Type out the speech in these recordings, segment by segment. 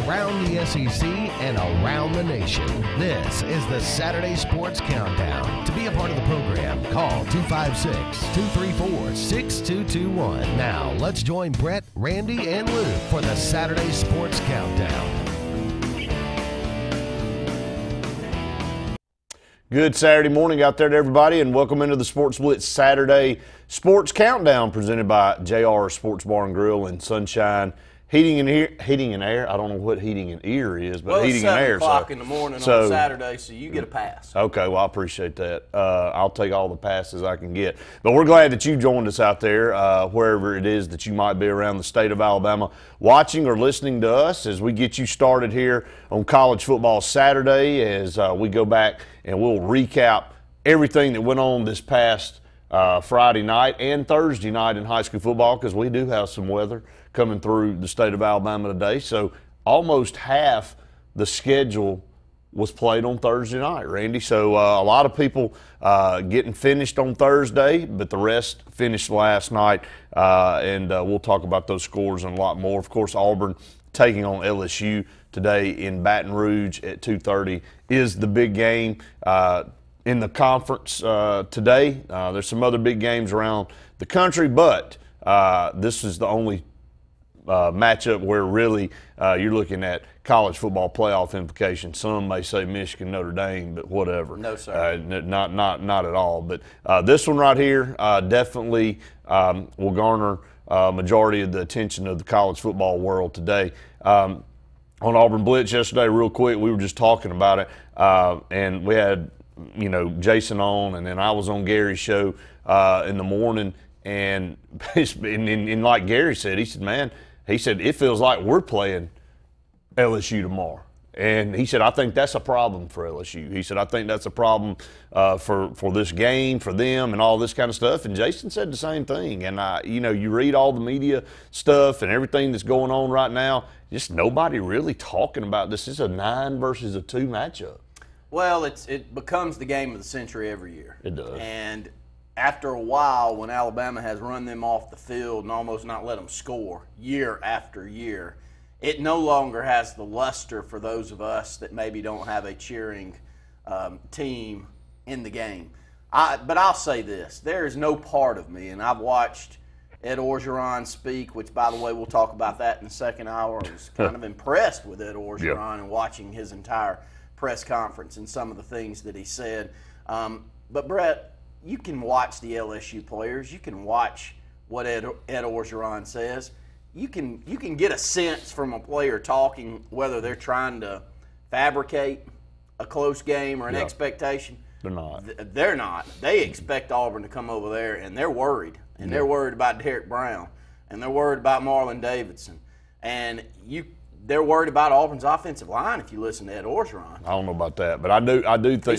around the SEC and around the nation. This is the Saturday Sports Countdown. To be a part of the program, call 256-234-6221. Now, let's join Brett, Randy, and Luke for the Saturday Sports Countdown. Good Saturday morning out there to everybody, and welcome into the Sports Blitz Saturday Sports Countdown presented by JR Sports Bar and Grill in Sunshine Heating and Air. I don't know what heating and ear is, but heating and air. Well, it's 7 o'clock in the morning on Saturday, so you get a pass. Okay, well, I appreciate that. I'll take all the passes I can get. But we're glad that you joined us out there, wherever it is that you might be around the state of Alabama, watching or listening to us as we get you started here on College Football Saturday as we go back and we'll recap everything that went on this past Friday night and Thursday night in high school football, because we do have some weather coming through the state of Alabama today. So almost half the schedule was played on Thursday night, Randy. So a lot of people getting finished on Thursday, but the rest finished last night, and we'll talk about those scores and a lot more. Of course, Auburn taking on LSU today in Baton Rouge at 2:30 is the big game in the conference today. There's some other big games around the country, but this is the only matchup where really you're looking at college football playoff implications. Some may say Michigan, Notre Dame, but whatever. No, sir. Not at all. But this one right here definitely will garner majority of the attention of the college football world today. On Auburn Blitz yesterday, real quick, we were just talking about it, and we had Jason on, and then I was on Gary's show in the morning, and like Gary said, he said, man, it feels like we're playing LSU tomorrow. And he said, I think that's a problem for LSU. He said, I think that's a problem for this game, for them, and all this kind of stuff. And Jason said the same thing. And, you read all the media stuff and everything that's going on right now, just nobody really talking about this. It's a 9 versus a 2 matchup. Well, it becomes the game of the century every year. It does. And after a while, when Alabama has run them off the field and almost not let them score year after year, it no longer has the luster for those of us that maybe don't have a cheering team in the game. But I'll say this. There is no part of me, and I've watched Ed Orgeron speak, which, by the way, we'll talk about that in the second hour. I was kind of impressed with Ed Orgeron and watching his entire press conference and some of the things that he said. But, Brett, you can watch the LSU players. You can watch what Ed Orgeron says. You can get a sense from a player talking whether they're trying to fabricate a close game or an expectation. They're not. They're not. They expect Auburn to come over there, and they're worried. And they're worried about Derek Brown. And they're worried about Marlon Davidson. And they're worried about Auburn's offensive line if you listen to Ed Orgeron. I don't know about that, but I do think he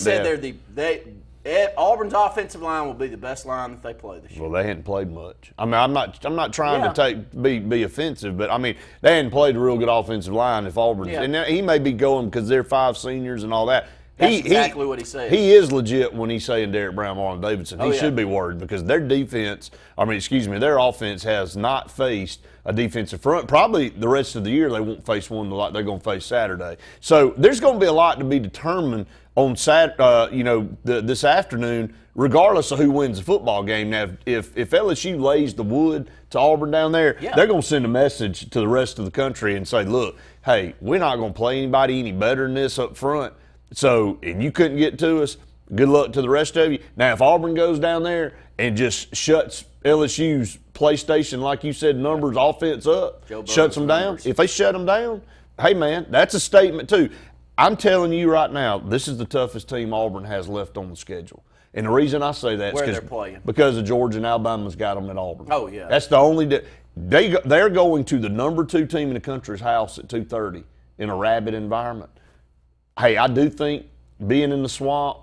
said Auburn's offensive line will be the best line that they play this year. Well, they hadn't played much. I mean, I'm not trying to be offensive, but I mean, they hadn't played a real good offensive line if Auburn's. And he may be going because they're 5 seniors and all that. That's exactly what he said. He is legit when he's saying Derek Brown, Marlon Davidson. He should be worried because their their offense has not faced a defensive front. Probably the rest of the year they won't face one like they're going to face Saturday. So there's going to be a lot to be determined on this afternoon, regardless of who wins the football game. Now, if LSU lays the wood to Auburn down there, they're going to send a message to the rest of the country and say, look, hey, we're not going to play anybody any better than this up front. So, and you couldn't get to us, good luck to the rest of you. Now, if Auburn goes down there and just shuts LSU's PlayStation, like you said, numbers, offense up, shuts them down, if they shut them down, hey, man, that's a statement too. I'm telling you right now, this is the toughest team Auburn has left on the schedule. And the reason I say that is because of Georgia and Alabama's got them at Auburn. Oh, yeah. That's the only they're going to the number 2 team in the country's house at 2:30 in a rabid environment. Hey, I do think being in the swamp,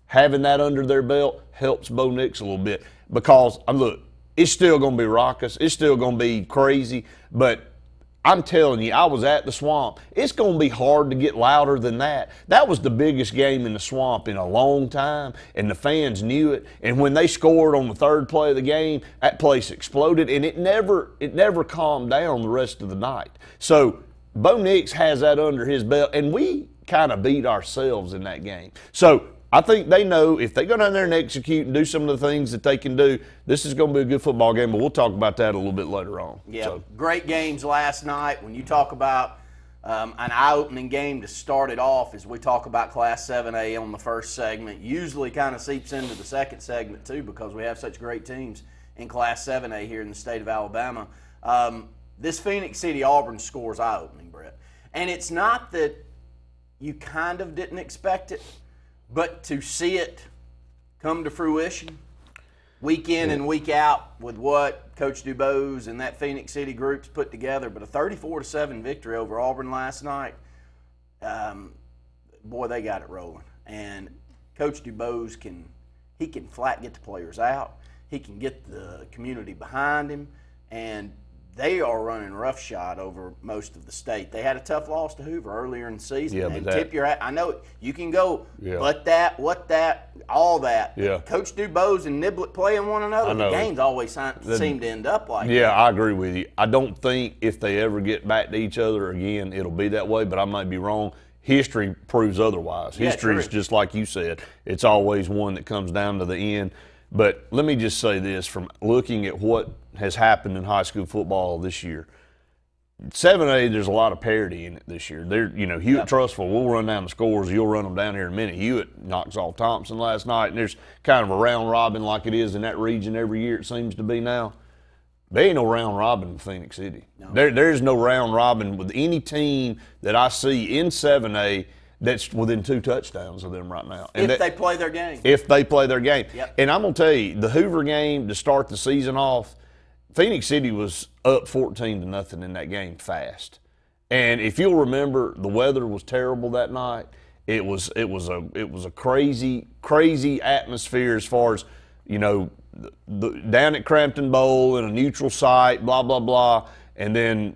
having that under their belt helps Bo Nix a little bit because, look, it's still going to be raucous. It's still going to be crazy. But I'm telling you, I was at the swamp. It's going to be hard to get louder than that. That was the biggest game in the swamp in a long time, and the fans knew it. And when they scored on the 3rd play of the game, that place exploded, and it never calmed down the rest of the night. So Bo Nix has that under his belt, and we kind of beat ourselves in that game. So I think they know if they go down there and execute and do some of the things that they can do, this is going to be a good football game, but we'll talk about that a little bit later on. Yeah, so. Great games last night. When you talk about an eye-opening game to start it off, as we talk about Class 7A on the first segment, usually kind of seeps into the second segment too, because we have such great teams in Class 7A here in the state of Alabama. This Phoenix City Auburn score is eye-opening, Brett. And it's not that you kind of didn't expect it, but to see it come to fruition week in and week out with what Coach DuBose and that Phoenix City group's put together, but a 34-7 victory over Auburn last night, boy, they got it rolling. And Coach DuBose can flat get the players out. He can get the community behind him, and they are running roughshod over most of the state. They had a tough loss to Hoover earlier in the season. Yeah, and but tip your hat. I know you can go, but that, what that, all that. Yeah. Coach DuBose and Niblett playing one another, the games always seem to end up like that. Yeah, I agree with you. I don't think if they ever get back to each other again, it'll be that way, but I might be wrong. History proves otherwise. History is just like you said. It's always one that comes down to the end. But let me just say this, from looking at what has happened in high school football this year, 7A, there's a lot of parity in it this year. Hewitt Trustful, we'll run down the scores. You'll run them down here in a minute. Hewitt knocks off Thompson last night, and there's kind of a round robin like it is in that region every year, it seems to be now. There ain't no round robin with Phoenix City. No. There's no round robin with any team that I see in 7A that's within 2 touchdowns of them right now. And if they play their game. If they play their game. Yep. And I'm going to tell you, the Hoover game to start the season off, Phoenix City was up 14-0 in that game fast. And if you'll remember, the weather was terrible that night. It was a crazy atmosphere as far as, down at Crampton Bowl in a neutral site, blah, blah, blah. And then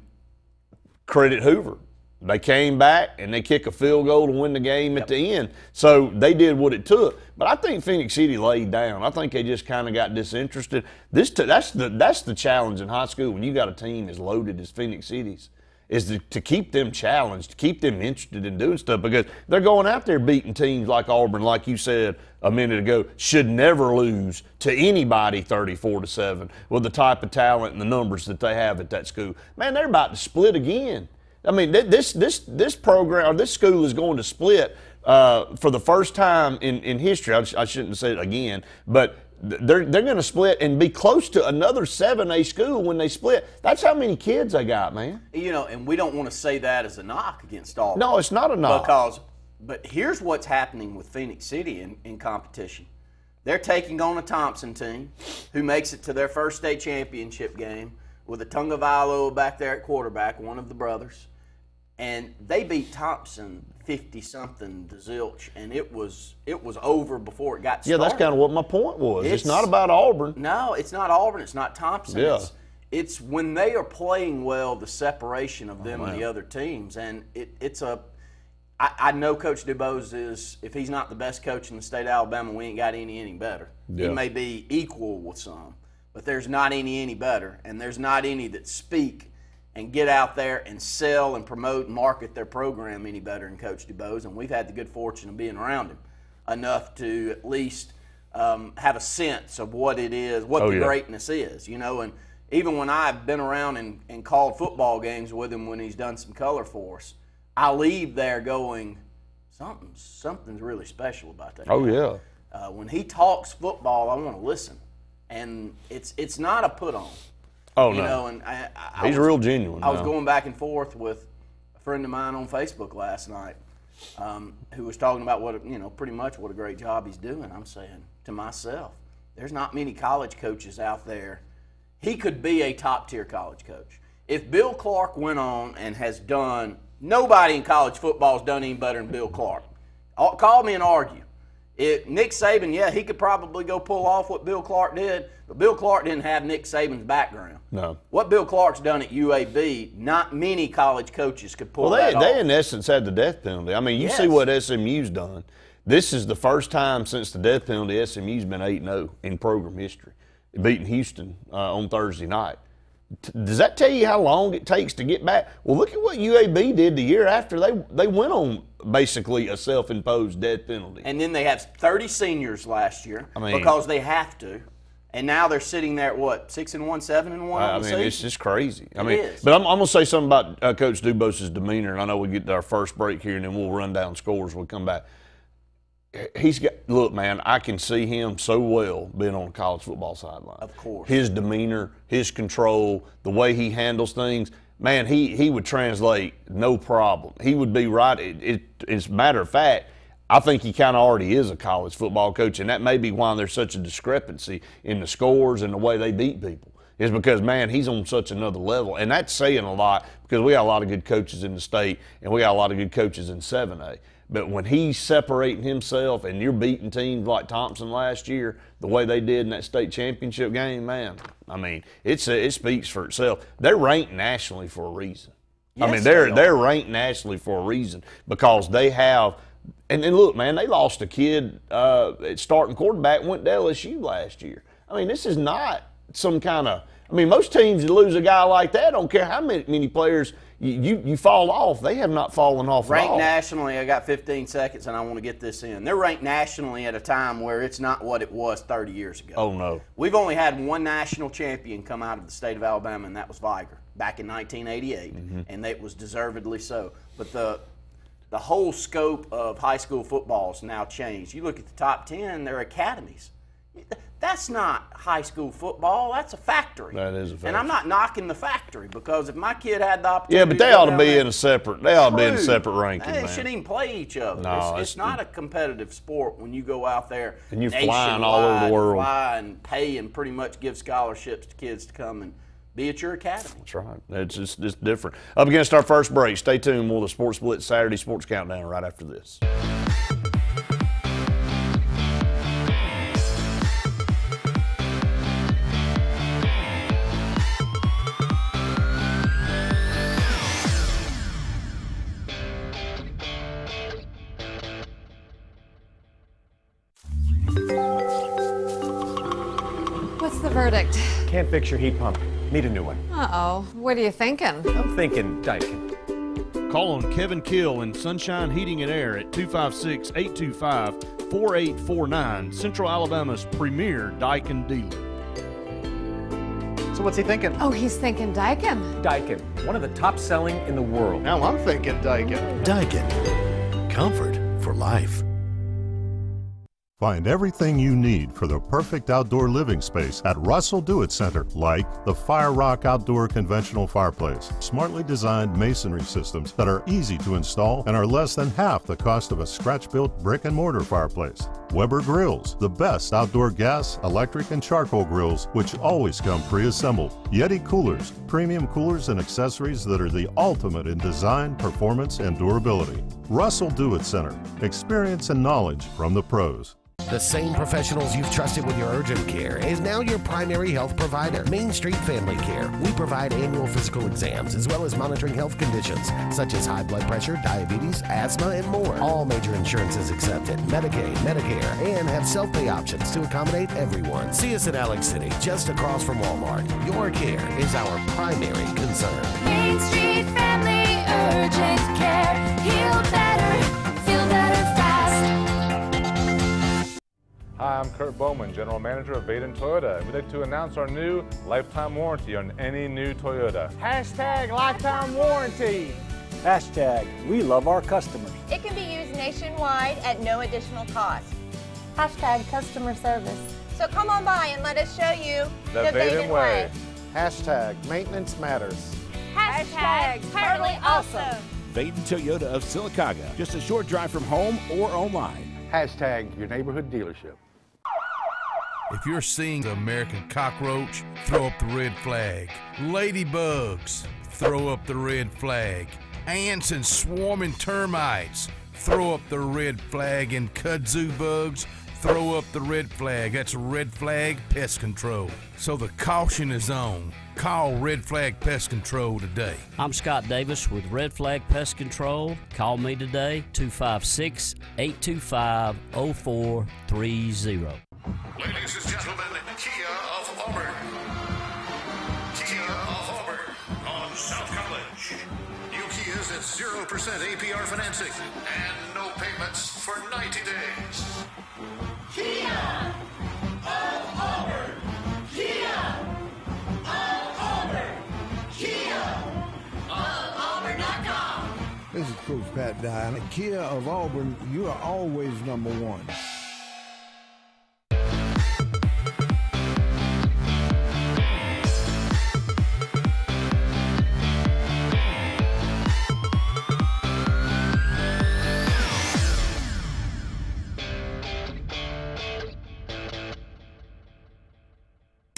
credit Hoover. They came back and they kick a field goal to win the game at the end. So they did what it took. But I think Phoenix City laid down. I think they just kind of got disinterested. That's the challenge in high school when you got a team as loaded as Phoenix City's, is to keep them challenged, to keep them interested in doing stuff, because they're going out there beating teams like Auburn, like you said a minute ago, should never lose to anybody 34-7 with the type of talent and the numbers that they have at that school. Man, they're about to split again. I mean, this program, or this school is going to split for the first time in history. I shouldn't have said it again, but they're going to split and be close to another 7A school when they split. That's how many kids they got, man. And we don't want to say that as a knock against Auburn. No, it's not a knock. But here's what's happening with Phoenix City in competition. They're taking on a Thompson team who makes it to their first state championship game with a Tungavailoa back there at quarterback, one of the brothers. And they beat Thompson 50-something to zilch, and it was over before it got started. Yeah, that's kind of what my point was. It's not about Auburn. No, it's not Auburn. It's not Thompson. Yeah. It's when they are playing well, the separation of them and the other teams. And I know Coach DuBose is, if he's not the best coach in the state of Alabama, we ain't got any better. Yeah. He may be equal with some, but there's not any better, and there's not any that speak and get out there and sell and promote and market their program any better than Coach DuBose. And we've had the good fortune of being around him enough to at least have a sense of what it is, what the greatness is, And even when I've been around and called football games with him when he's done some color for us, I leave there going, something's really special about that guy. When he talks football, I want to listen. And it's not a put-on. Oh, no. And he's real genuine. I was going back and forth with a friend of mine on Facebook last night who was talking about pretty much what a great job he's doing. I'm saying to myself, there's not many college coaches out there. He could be a top-tier college coach. If Bill Clark went on and has done, nobody in college football has done any better than Bill Clark. Call me and argue. Nick Saban, he could probably go pull off what Bill Clark did, but Bill Clark didn't have Nick Saban's background. No. What Bill Clark's done at UAB, not many college coaches could pull that off. They in essence had the death penalty. I mean, you see what SMU's done. This is the first time since the death penalty SMU's been 8-0 in program history, beating Houston on Thursday night. Does that tell you how long it takes to get back? Well, look at what UAB did the year after. They went on basically a self-imposed death penalty. And then they have 30 seniors last year because they have to. And now they're sitting there at what, 6-1, 7-1 on the season? It's just crazy. It is. But I'm going to say something about Coach Dubos's demeanor, and I know we get to our first break here, and then we'll run down scores when we come back. Look, man, I can see him so well being on a college football sideline. Of course. His demeanor, his control, the way he handles things, man, he would translate no problem. He would be right. As a matter of fact, I think he kind of already is a college football coach, and that may be why there's such a discrepancy in the scores and the way they beat people. Is because, man, he's on such another level. And that's saying a lot because we got a lot of good coaches in the state, and we got a lot of good coaches in 7A. But when he's separating himself and you're beating teams like Thompson last year, the way they did in that state championship game, man, I mean, it speaks for itself. They're ranked nationally for a reason. Yes, I mean, they're ranked nationally for a reason because they have – and look, man, they lost a kid at starting quarterback, went to LSU last year. I mean, this is not some kind of – I mean, most teams that lose a guy like that, don't care how many players – You fall off. They have not fallen off at all. Ranked nationally, I got 15 seconds, and I want to get this in. They're ranked nationally at a time where it's not what it was 30 years ago. Oh, no. We've only had one national champion come out of the state of Alabama, and that was Viger back in 1988, and it was deservedly so. But the whole scope of high school football has now changed. You look at the top 10, they're academies. That's not high school football. That's a factory. That is a factory. And I'm not knocking the factory because if my kid had the opportunity, yeah, but they ought to be in a separate. They ought to be in a separate ranking. They shouldn't even play each other. No, it's not a competitive sport when you go out there and you're flying all over the world, fly and pay and pretty much give scholarships to kids to come and be at your academy. That's right. It's just different. Up against our first break. Stay tuned. We'll have the Sports Blitz Saturday Sports Countdown right after this. What's the verdict? Can't fix your heat pump. Need a new one. Uh-oh. What are you thinking? I'm thinking Daikin. Call on Kevin Kill in Sunshine Heating and Air at 256-825-4849, Central Alabama's premier Daikin dealer. So what's he thinking? Oh, he's thinking Daikin. Daikin, one of the top selling in the world. Now I'm thinking Daikin. Daikin. Comfort for life. Find everything you need for the perfect outdoor living space at Russell Do-It Center, like the Fire Rock Outdoor Conventional Fireplace, smartly designed masonry systems that are easy to install and are less than half the cost of a scratch-built brick and mortar fireplace. Weber Grills, the best outdoor gas, electric, and charcoal grills, which always come pre-assembled. Yeti Coolers, premium coolers and accessories that are the ultimate in design, performance, and durability. Russell Do-It Center, experience and knowledge from the pros. The same professionals you've trusted with your urgent care is now your primary health provider, Main Street Family Care. We provide annual physical exams as well as monitoring health conditions such as high blood pressure, diabetes, asthma, and more. All major insurances accepted, Medicaid, Medicare, and have self-pay options to accommodate everyone. See us in Alex City, just across from Walmart. Your care is our primary concern. Main Street Family Urgent Care. Heal better, feel better fast. Hi, I'm Kurt Bowman, General Manager of Vaden Toyota, and we'd like to announce our new lifetime warranty on any new Toyota. Hashtag lifetime warranty. Hashtag we love our customers. It can be used nationwide at no additional cost. Hashtag customer service. So come on by and let us show you the Vaden way. Hashtag maintenance matters. Hashtag totally awesome. Vaden Toyota of Sylacauga, just a short drive from home or online. Hashtag your neighborhood dealership. If you're seeing the American cockroach, throw up the red flag. Ladybugs, throw up the red flag. Ants and swarming termites, throw up the red flag. And kudzu bugs, throw up the red flag. That's Red Flag Pest Control. So the caution is on. Call Red Flag Pest Control today. I'm Scott Davis with Red Flag Pest Control. Call me today, 256-825-0430. Ladies and gentlemen, Kia of Auburn. Kia of 0% APR financing and no payments for 90 days. Kia of Auburn. Kia of Auburn. Kia of Auburn.com. This is Coach Pat Dye. At Kia of Auburn, you are always number one.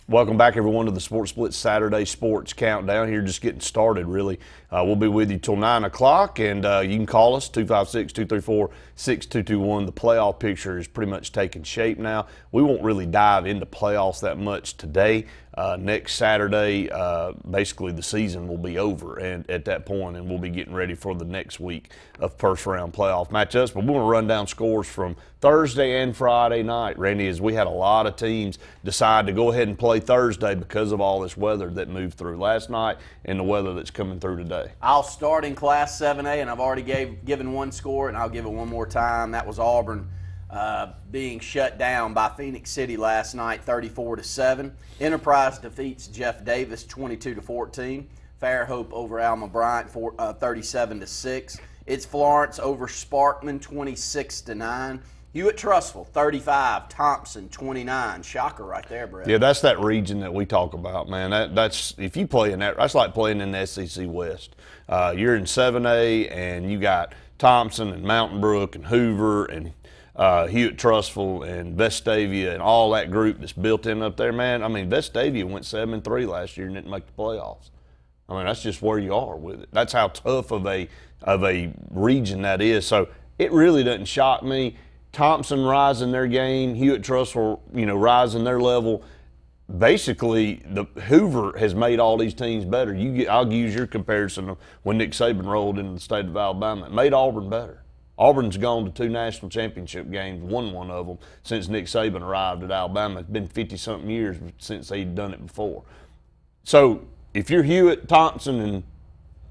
Welcome back, everyone, to the Sports Blitz Saturday Sports Countdown. Here, just getting started, really. We'll be with you till 9 o'clock, and you can call us, 256-234-6221. The playoff picture is pretty much taking shape now. We won't really dive into playoffs that much today. Next Saturday, basically the season will be over and at that point, and we'll be getting ready for the next week of first-round playoff matchups. But we're going to run down scores from Thursday and Friday night, Randy, as we had a lot of teams decide to go ahead and play Thursday because of all this weather that moved through last night and the weather that's coming through today. I'll start in Class 7A, and I've already given one score, and I'll give it one more time. That was Auburn being shut down by Phoenix City last night, 34-7. Enterprise defeats Jeff Davis, 22-14. Fairhope over Alma Bryant, 37-6. It's Florence over Sparkman, 26-9. Hewitt-Trussville, 35. Thompson, 29. Shocker right there, Brett. Yeah, that's that region that we talk about, man. That's if you play in that, that's like playing in the SEC West. You're in 7A, and you got Thompson and Mountain Brook and Hoover and Hewitt-Trussville and Vestavia and all that group that's built in up there, man. I mean, Vestavia went 7-3 last year and didn't make the playoffs. I mean, that's just where you are with it. That's how tough of a region that is. So it really doesn't shock me. Thompson rising their game, Hewitt-Trussville, rising their level. Basically, the Hoover has made all these teams better. I'll use your comparison of when Nick Saban rolled into the state of Alabama. It made Auburn better. Auburn's gone to 2 national championship games, won one of them since Nick Saban arrived at Alabama. It's been 50-something years since they'd done it before. So if you're Hewitt, Thompson,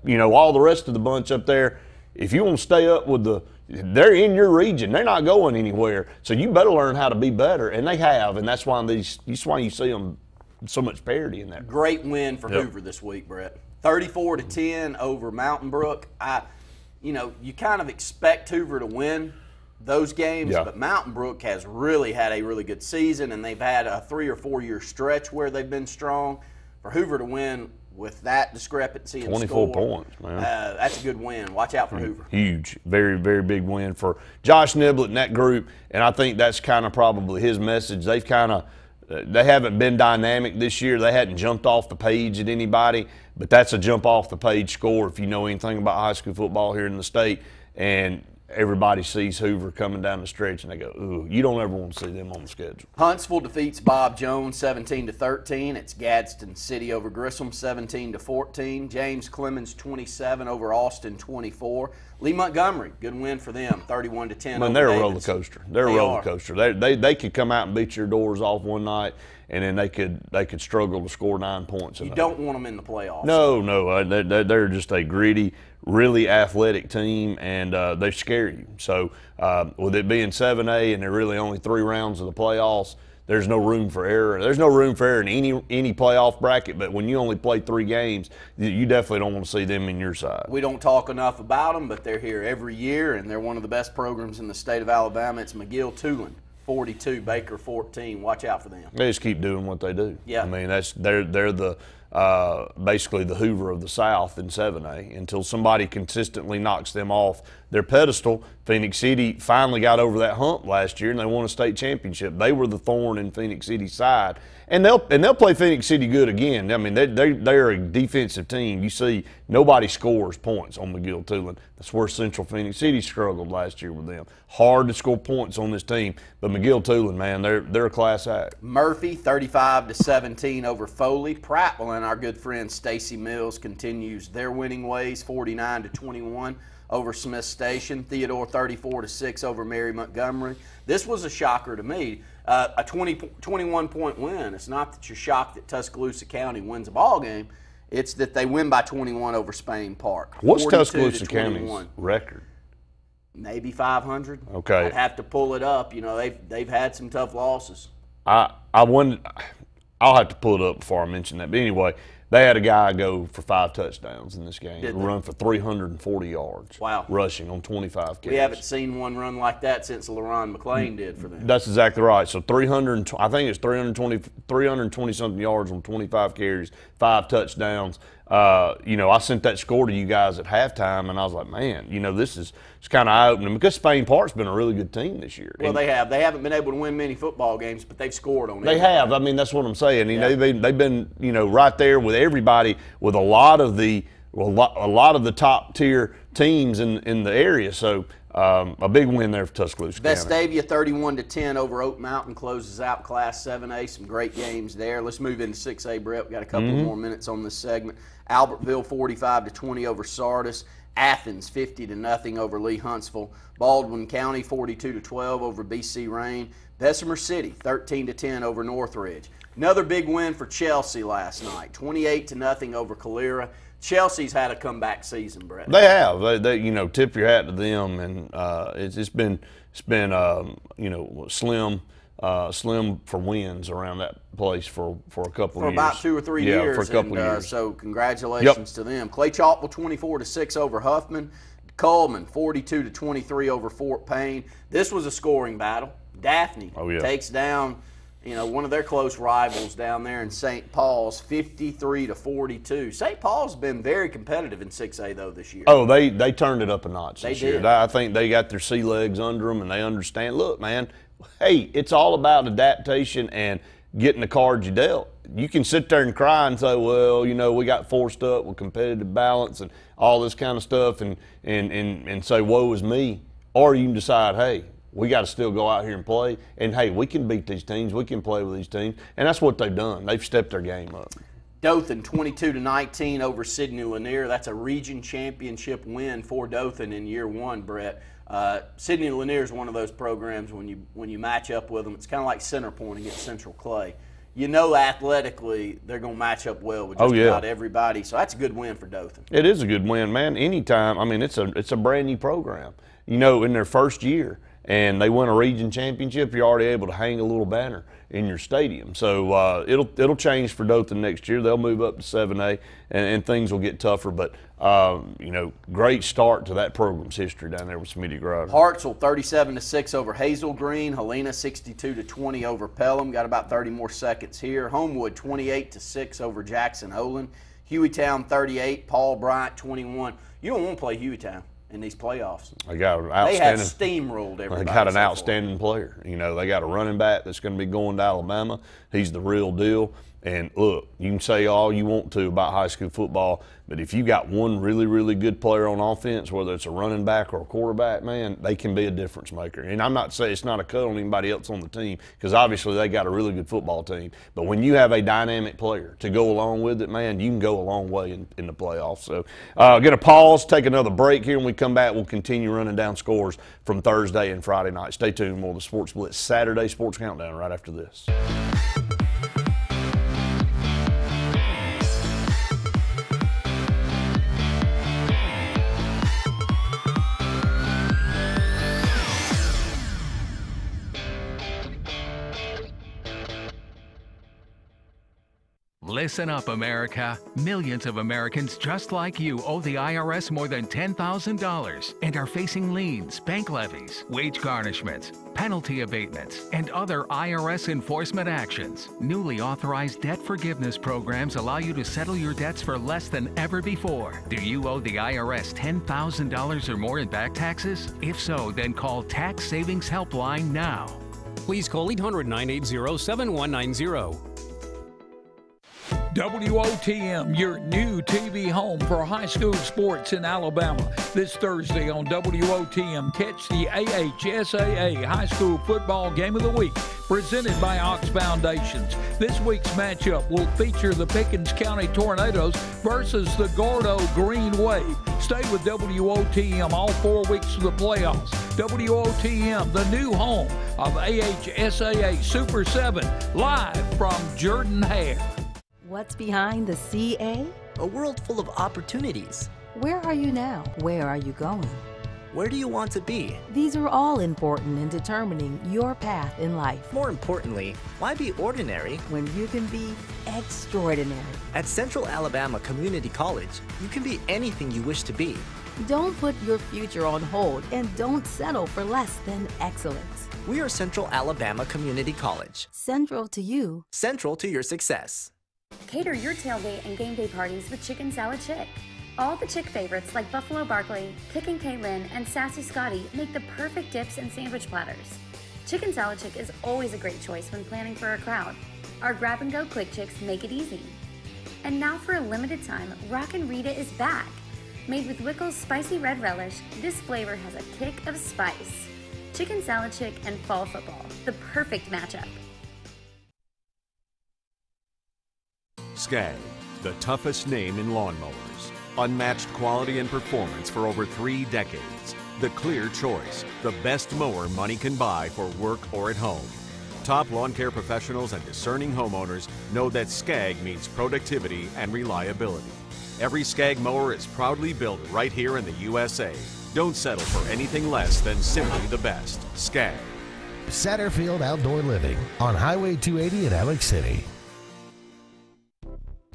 and all the rest of the bunch up there, if you want to stay up with they're in your region. They're not going anywhere. So you better learn how to be better, and they have, and that's why you see them so much parity in that. Great win for Hoover this week, Brett. 34-10 over Mountain Brook. You kind of expect Hoover to win those games, but Mountain Brook has really had a really good season, and they've had a 3 or 4 year stretch where they've been strong. For Hoover to win with that discrepancy in 24 score, points, man. That's a good win. Watch out for Hoover. Huge, very, very big win for Josh Niblett and that group, and I think that's kind of probably his message. They haven't been dynamic this year. They hadn't jumped off the page at anybody, but that's a jump off the page score if you know anything about high school football here in the state. And everybody sees Hoover coming down the stretch and they go, ooh, you don't ever want to see them on the schedule. Huntsville defeats Bob Jones 17-13. It's Gadsden City over Grissom 17-14. James Clemens 27 over Austin 24. Lee Montgomery, good win for them, 31-10. Man, they're a roller coaster. They're a roller coaster. They could come out and beat your doors off one night, and then they could struggle to score 9 points. You don't want them in the playoffs. No, they're just a gritty, really athletic team, and they scare you. So with it being 7A and there are really only 3 rounds of the playoffs, there's no room for error. There's no room for error in any playoff bracket, but when you only play 3 games, you definitely don't want to see them in your side. We don't talk enough about them, but they're here every year, and they're one of the best programs in the state of Alabama. It's McGill-Tulane, 42, Baker 14. Watch out for them. They just keep doing what they do. Yeah. I mean, they're the basically the Hoover of the South in 7A until somebody consistently knocks them off their pedestal. Phoenix City finally got over that hump last year, and they won a state championship. They were the thorn in Phoenix City's side, and they'll play Phoenix City good again. I mean, they're a defensive team. You see, nobody scores points on McGill-Tulane. That's where Central Phoenix City struggled last year with them. Hard to score points on this team, but McGill-Tulane, man, they're a class act. Murphy 35-17 over Foley. Prattville and our good friend Stacy Mills continues their winning ways, 49-21 over Smith Station. Theodore 34-6 over Mary Montgomery. This was a shocker to me. A 21-point win. It's not that you're shocked that Tuscaloosa County wins a ball game. It's that they win by 21 over Spain Park. What's Tuscaloosa County's record? Maybe 500. Okay. I'd have to pull it up. You know, they've had some tough losses. I'll have to pull it up before I mention that. But anyway, they had a guy go for 5 touchdowns in this game. Run for 340 yards. Wow. Rushing on 25 carries. We haven't seen one run like that since LaRon McClain did for them. That's exactly right. So 300, I think it's 320 something yards on 25 carries, 5 touchdowns. You know, I sent that score to you guys at halftime, and I was like, man, you know, it's kind of eye-opening because Spain Park's been a really good team this year. Well, they have. They haven't been able to win many football games, but they've scored on it. They have. I mean, that's what I'm saying. You know, they've been, you know, right there with everybody, with a lot of the top tier teams in the area. So a big win there for Tuscaloosa County. Vestavia 31-10 over Oak Mountain closes out Class 7A. Some great games there. Let's move into 6A, Brett. We got a couple more minutes on this segment. Albertville 45-20 over Sardis. Athens 50-0 over Lee Huntsville. Baldwin County 42-12 over BC Rain. Bessemer City 13-10 over Northridge. Another big win for Chelsea last night, 28-0 over Calera. Chelsea's had a comeback season, Brett. They have. They you know, tip your hat to them, and it's been you know, slim for wins around that place for a couple of years. For about 2 or 3 years. Yeah, for a couple of years. So congratulations to them. Clay Chalkville 24-6 over Huffman. Coleman 42-23 over Fort Payne. This was a scoring battle. Daphne takes down, you know, one of their close rivals down there in St. Paul's, 53-42. St. Paul's been very competitive in 6A though this year. Oh, they turned it up a notch this year. Did. I think they got their sea legs under them, and they understand. Look, man, hey, it's all about adaptation and getting the cards you dealt. You can sit there and cry and say, well, you know, we got forced up with competitive balance and all this kind of stuff, and say, woe is me. Or you can decide, hey, we got to still go out here and play. And, hey, we can beat these teams. We can play with these teams. And that's what they've done. They've stepped their game up. Dothan 22-19 over Sidney Lanier. That's a region championship win for Dothan in year 1, Brett. Sidney Lanier is one of those programs when you match up with them, it's kind of like Center Point against Central Clay. You know, athletically, they're going to match up well with just about everybody. So that's a good win for Dothan. It is a good win, man. Anytime. I mean, it's a brand new program. You know, in their first year, and they win a region championship, you're already able to hang a little banner in your stadium. So it'll change for Dothan next year. They'll move up to 7A, and things will get tougher. But you know, great start to that program's history down there with Smitty Grider. Hartsville 37-6 over Hazel Green. Helena 62-20 over Pelham. Got about 30 more seconds here. Homewood 28-6 over Jackson Olin. Hueytown 38. Paul Bryant 21. You don't want to play Hueytown in these playoffs. They have steamrolled everybody. They got an outstanding player. You know, they got a running back that's going to be going to Alabama. He's the real deal. And look, you can say all you want to about high school football, but if you got one really, really good player on offense, whether it's a running back or a quarterback, man, they can be a difference maker. And I'm not saying it's not a cut on anybody else on the team, because obviously they got a really good football team. But when you have a dynamic player to go along with it, man, you can go a long way in the playoffs. So going to pause, take another break here. When we come back, we'll continue running down scores from Thursday and Friday night. Stay tuned. More of the Sports Blitz Saturday Sports Countdown right after this. Listen up, America. Millions of Americans just like you owe the IRS more than $10,000 and are facing liens, bank levies, wage garnishments, penalty abatements, and other IRS enforcement actions. Newly authorized debt forgiveness programs allow you to settle your debts for less than ever before. Do you owe the IRS $10,000 or more in back taxes? If so, then call Tax Savings Helpline now. Please call 800-980-7190. WOTM, your new TV home for high school sports in Alabama. This Thursday on WOTM, catch the AHSAA High School Football Game of the Week, presented by Ox Foundations. This week's matchup will feature the Pickens County Tornadoes versus the Gordo Green Wave. Stay with WOTM all 4 weeks of the playoffs. WOTM, the new home of AHSAA Super 7, live from Jordan Hare. What's behind the CA? A world full of opportunities. Where are you now? Where are you going? Where do you want to be? These are all important in determining your path in life. More importantly, why be ordinary when you can be extraordinary? At Central Alabama Community College, you can be anything you wish to be. Don't put your future on hold and don't settle for less than excellence. We are Central Alabama Community College. Central to you. Central to your success. Cater your tailgate and game day parties with Chicken Salad Chick. All the Chick favorites like Buffalo Barkley, Kick and Kaylin, and Sassy Scotty make the perfect dips and sandwich platters. Chicken Salad Chick is always a great choice when planning for a crowd. Our grab-and-go quick chicks make it easy. And now for a limited time, Rockin' Rita is back. Made with Wickles spicy red relish, this flavor has a kick of spice. Chicken Salad Chick and fall football, the perfect matchup. Skag, the toughest name in lawnmowers. Unmatched quality and performance for over 3 decades. The clear choice, the best mower money can buy for work or at home. Top lawn care professionals and discerning homeowners know that Skag means productivity and reliability. Every Skag mower is proudly built right here in the USA. Don't settle for anything less than simply the best. Skag. Satterfield Outdoor Living on Highway 280 in Alex City.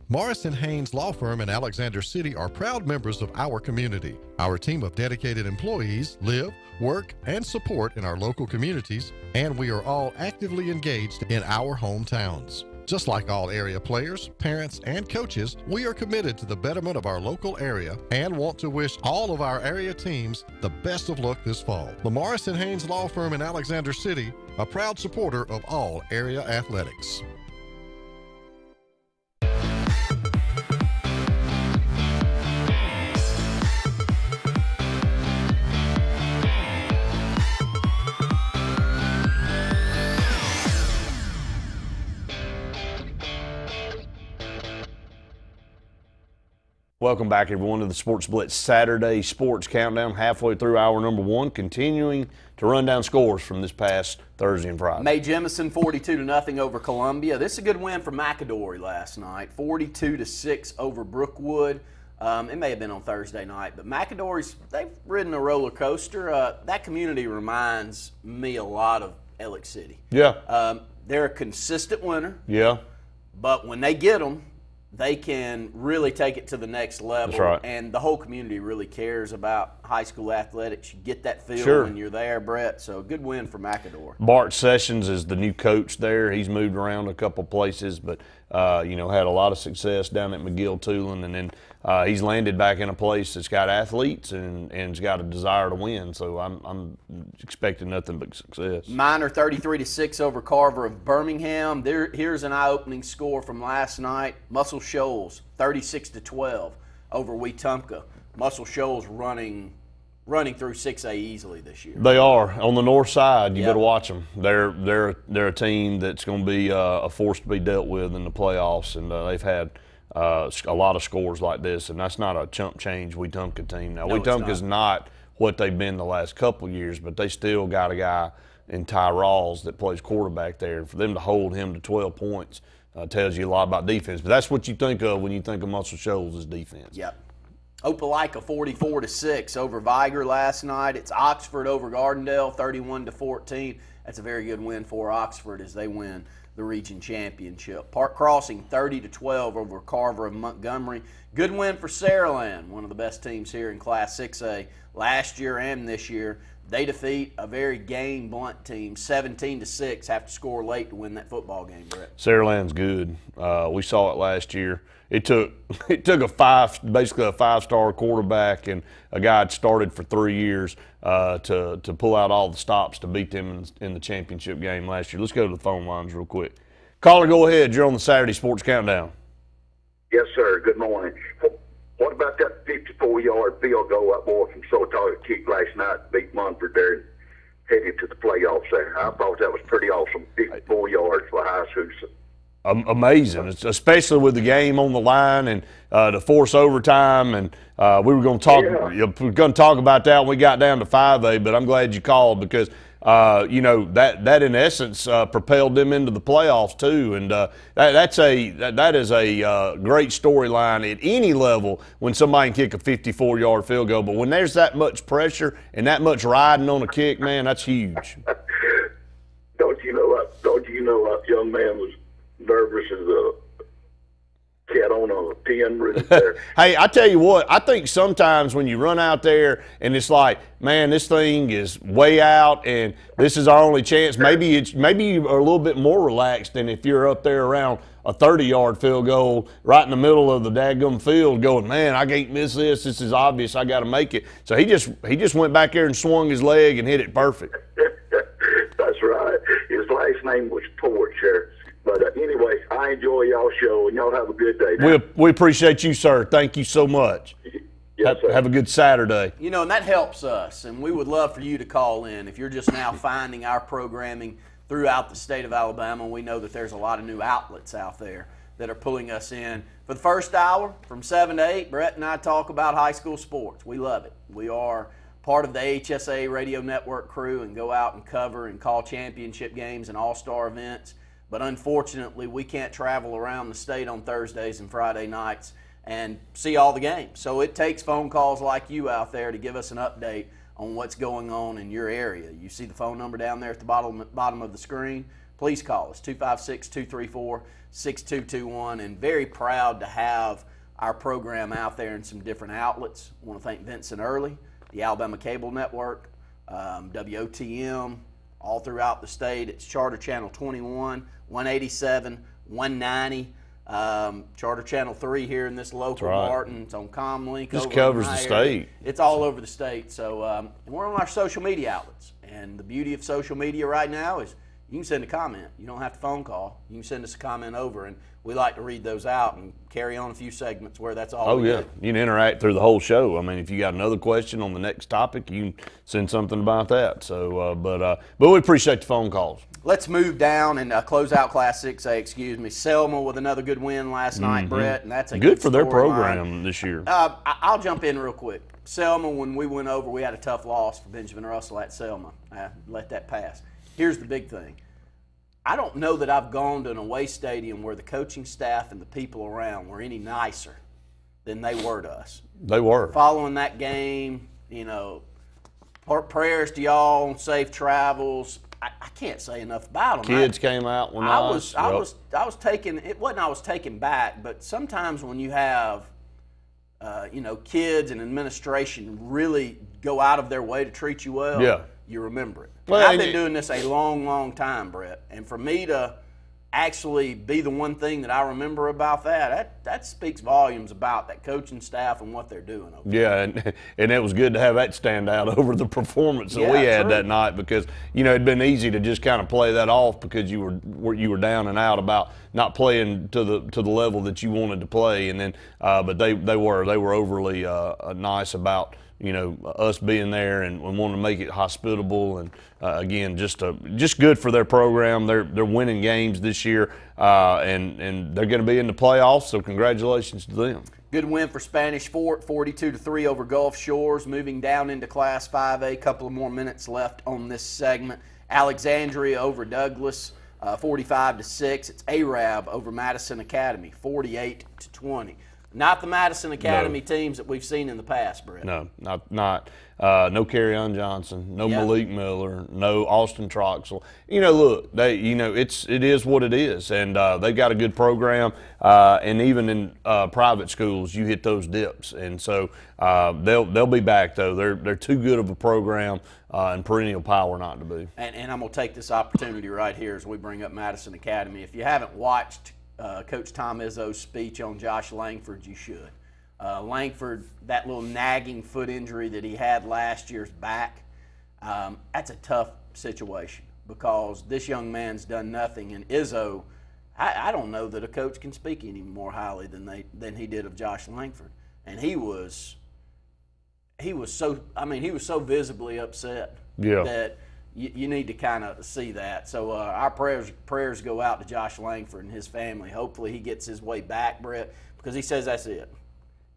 Morris & Haynes Law Firm in Alexander City are proud members of our community. Our team of dedicated employees live, work, and support in our local communities, and we are all actively engaged in our hometowns. Just like all area players, parents, and coaches, we are committed to the betterment of our local area and want to wish all of our area teams the best of luck this fall. The Morris & Haynes Law Firm in Alexander City, a proud supporter of all area athletics. Welcome back, everyone, to the Sports Blitz Saturday Sports Countdown. Halfway through hour number 1, continuing to run down scores from this past Thursday and Friday. May Jemison 42-0 over Columbia. This is a good win for McAdory last night. 42-6 over Brookwood. It may have been on Thursday night, but McAdory's, they've ridden a roller coaster. That community reminds me a lot of Alex City. Yeah. They're a consistent winner. Yeah. But when they get them, they can really take it to the next level. That's right. And the whole community really cares about high school athletics. You get that feel when you're there, Brett. So a good win for McAdory. Bart Sessions is the new coach there. He's moved around a couple places, but had a lot of success down at McGill-Tulane, and then he's landed back in a place that's got athletes and has got a desire to win. So I'm expecting nothing but success. Minor 33-6 over Carver of Birmingham. Here's an eye-opening score from last night. Muscle Shoals 36-12 over Wetumpka. Muscle Shoals running through 6A easily this year. They are on the north side. You better watch them. They're a team that's going to be a force to be dealt with in the playoffs, and they've had a lot of scores like this, and that's not a chump change Wetumpka team. Now, Wetumpka's not what they've been the last couple of years, but they still got a guy in Ty Rawls that plays quarterback there, and for them to hold him to 12 points tells you a lot about defense. But that's what you think of when you think of Muscle Shoals is defense. Yep. Opelika 44-6 over Viger last night. It's Oxford over Gardendale 31-14. That's a very good win for Oxford as they win the region championship. Park Crossing 30-12 over Carver of Montgomery. Good win for Saraland, one of the best teams here in Class 6A last year and this year. They defeat a very game blunt team 17-6. Have to score late to win that football game, Brett. Saraland's good. We saw it last year. It took basically a five-star quarterback and a guy that started for 3 years to pull out all the stops to beat them in the championship game last year. Let's go to the phone lines real quick. Caller, go ahead. You're on the Saturday Sports Countdown. Yes, sir. Good morning. What about that 54-yard field goal that boy from Sotomayor kicked last night to beat Munford there and headed to the playoffs there? I thought that was pretty awesome. 54 yards for high school. amazing, especially with the game on the line and to force overtime. And we were going to talk. We were going to talk about that when we got down to 5A. But I'm glad you called because that in essence propelled them into the playoffs too. And that is a great storyline at any level when somebody can kick a 54-yard field goal. But when there's that much pressure and that much riding on a kick, man, that's huge. Don't you know that young man was nervous as a cat on a tin roof there. Hey, I tell you what, I think sometimes when you run out there and it's like, man, this thing is way out and this is our only chance, maybe you are a little bit more relaxed than if you're up there around a 30-yard field goal right in the middle of the daggum field going, man, I can't miss this. This is obvious. I got to make it. So he just went back there and swung his leg and hit it perfect. That's right. His last name was Torch there. But anyway, I enjoy y'all's show, and y'all have a good day now. We appreciate you, sir. Thank you so much. Yes, sir. Have a good Saturday. You know, and that helps us, and we would love for you to call in. If you're just now finding our programming throughout the state of Alabama, we know that there's a lot of new outlets out there that are pulling us in. For the first hour, from 7 to 8, Brett and I talk about high school sports. We love it. We are part of the HSA Radio Network crew and go out and cover and call championship games and all-star events. But unfortunately, we can't travel around the state on Thursdays and Friday nights and see all the games. So it takes phone calls like you out there to give us an update on what's going on in your area. You see the phone number down there at the bottom of the screen. Please call us, 256-234-6221. And very proud to have our program out there in some different outlets. I want to thank Vincent Early, the Alabama Cable Network, WOTM, all throughout the state. It's Charter Channel 21, 187, 190, Charter Channel 3 here in this local Martin. It's on Comlink. Just covers the state. It's all over the state. So we're on our social media outlets. And the beauty of social media right now is you can send a comment. You don't have to phone call. You can send us a comment over, and we like to read those out and carry on a few segments where that's all we do. You can interact through the whole show. I mean, if you got another question on the next topic, you can send something about that. So, but we appreciate the phone calls. Let's move down and close out Class 6A, Selma with another good win last night, Brett, and that's a good for their program this year. I'll jump in real quick. Selma, when we went over, we had a tough loss for Benjamin Russell at Selma. Let that pass. Here's the big thing. I don't know that I've gone to an away stadium where the coaching staff and the people around were any nicer than they were to us. They were. Following that game, prayers to y'all on safe travels. I can't say enough about them. Kids came out when I was taken. It wasn't I was taken back, but sometimes when you have, kids and administration really go out of their way to treat you well, you remember it. Well, I've been doing this a long, long time, Brett, and for me to actually be the one thing that I remember about that speaks volumes about that coaching staff and what they're doing over there. And it was good to have that stand out over the performance that we had that night because, it'd been easy to just kind of play that off because you were down and out about not playing to the level that you wanted to play. And then, but they were overly nice about us being there and wanting to make it hospitable and again just good for their program. They're winning games this year and they're going to be in the playoffs. So congratulations to them. Good win for Spanish Fort, 42-3 over Gulf Shores. Moving down into Class 5A, a couple of more minutes left on this segment. Alexandria over Douglas, 45-6. It's Arab over Madison Academy, 48-20. Not the Madison Academy teams that we've seen in the past, Brett. No, not. No Kerryon Johnson, no Malik Miller, no Austin Troxell. Look, it is what it is, and they've got a good program. And even in private schools, you hit those dips, and so they'll be back though. They're too good of a program and perennial power not to be. And I'm gonna take this opportunity right here as we bring up Madison Academy. If you haven't watched Coach Tom Izzo's speech on Josh Langford, you should. Langford, that little nagging foot injury that he had last year's back, that's a tough situation because this young man's done nothing. And Izzo, I don't know that a coach can speak any more highly than he did of Josh Langford. And he was so visibly upset that you need to kind of see that. So our prayers go out to Josh Langford and his family. Hopefully he gets his way back, Brett, because he says that's it.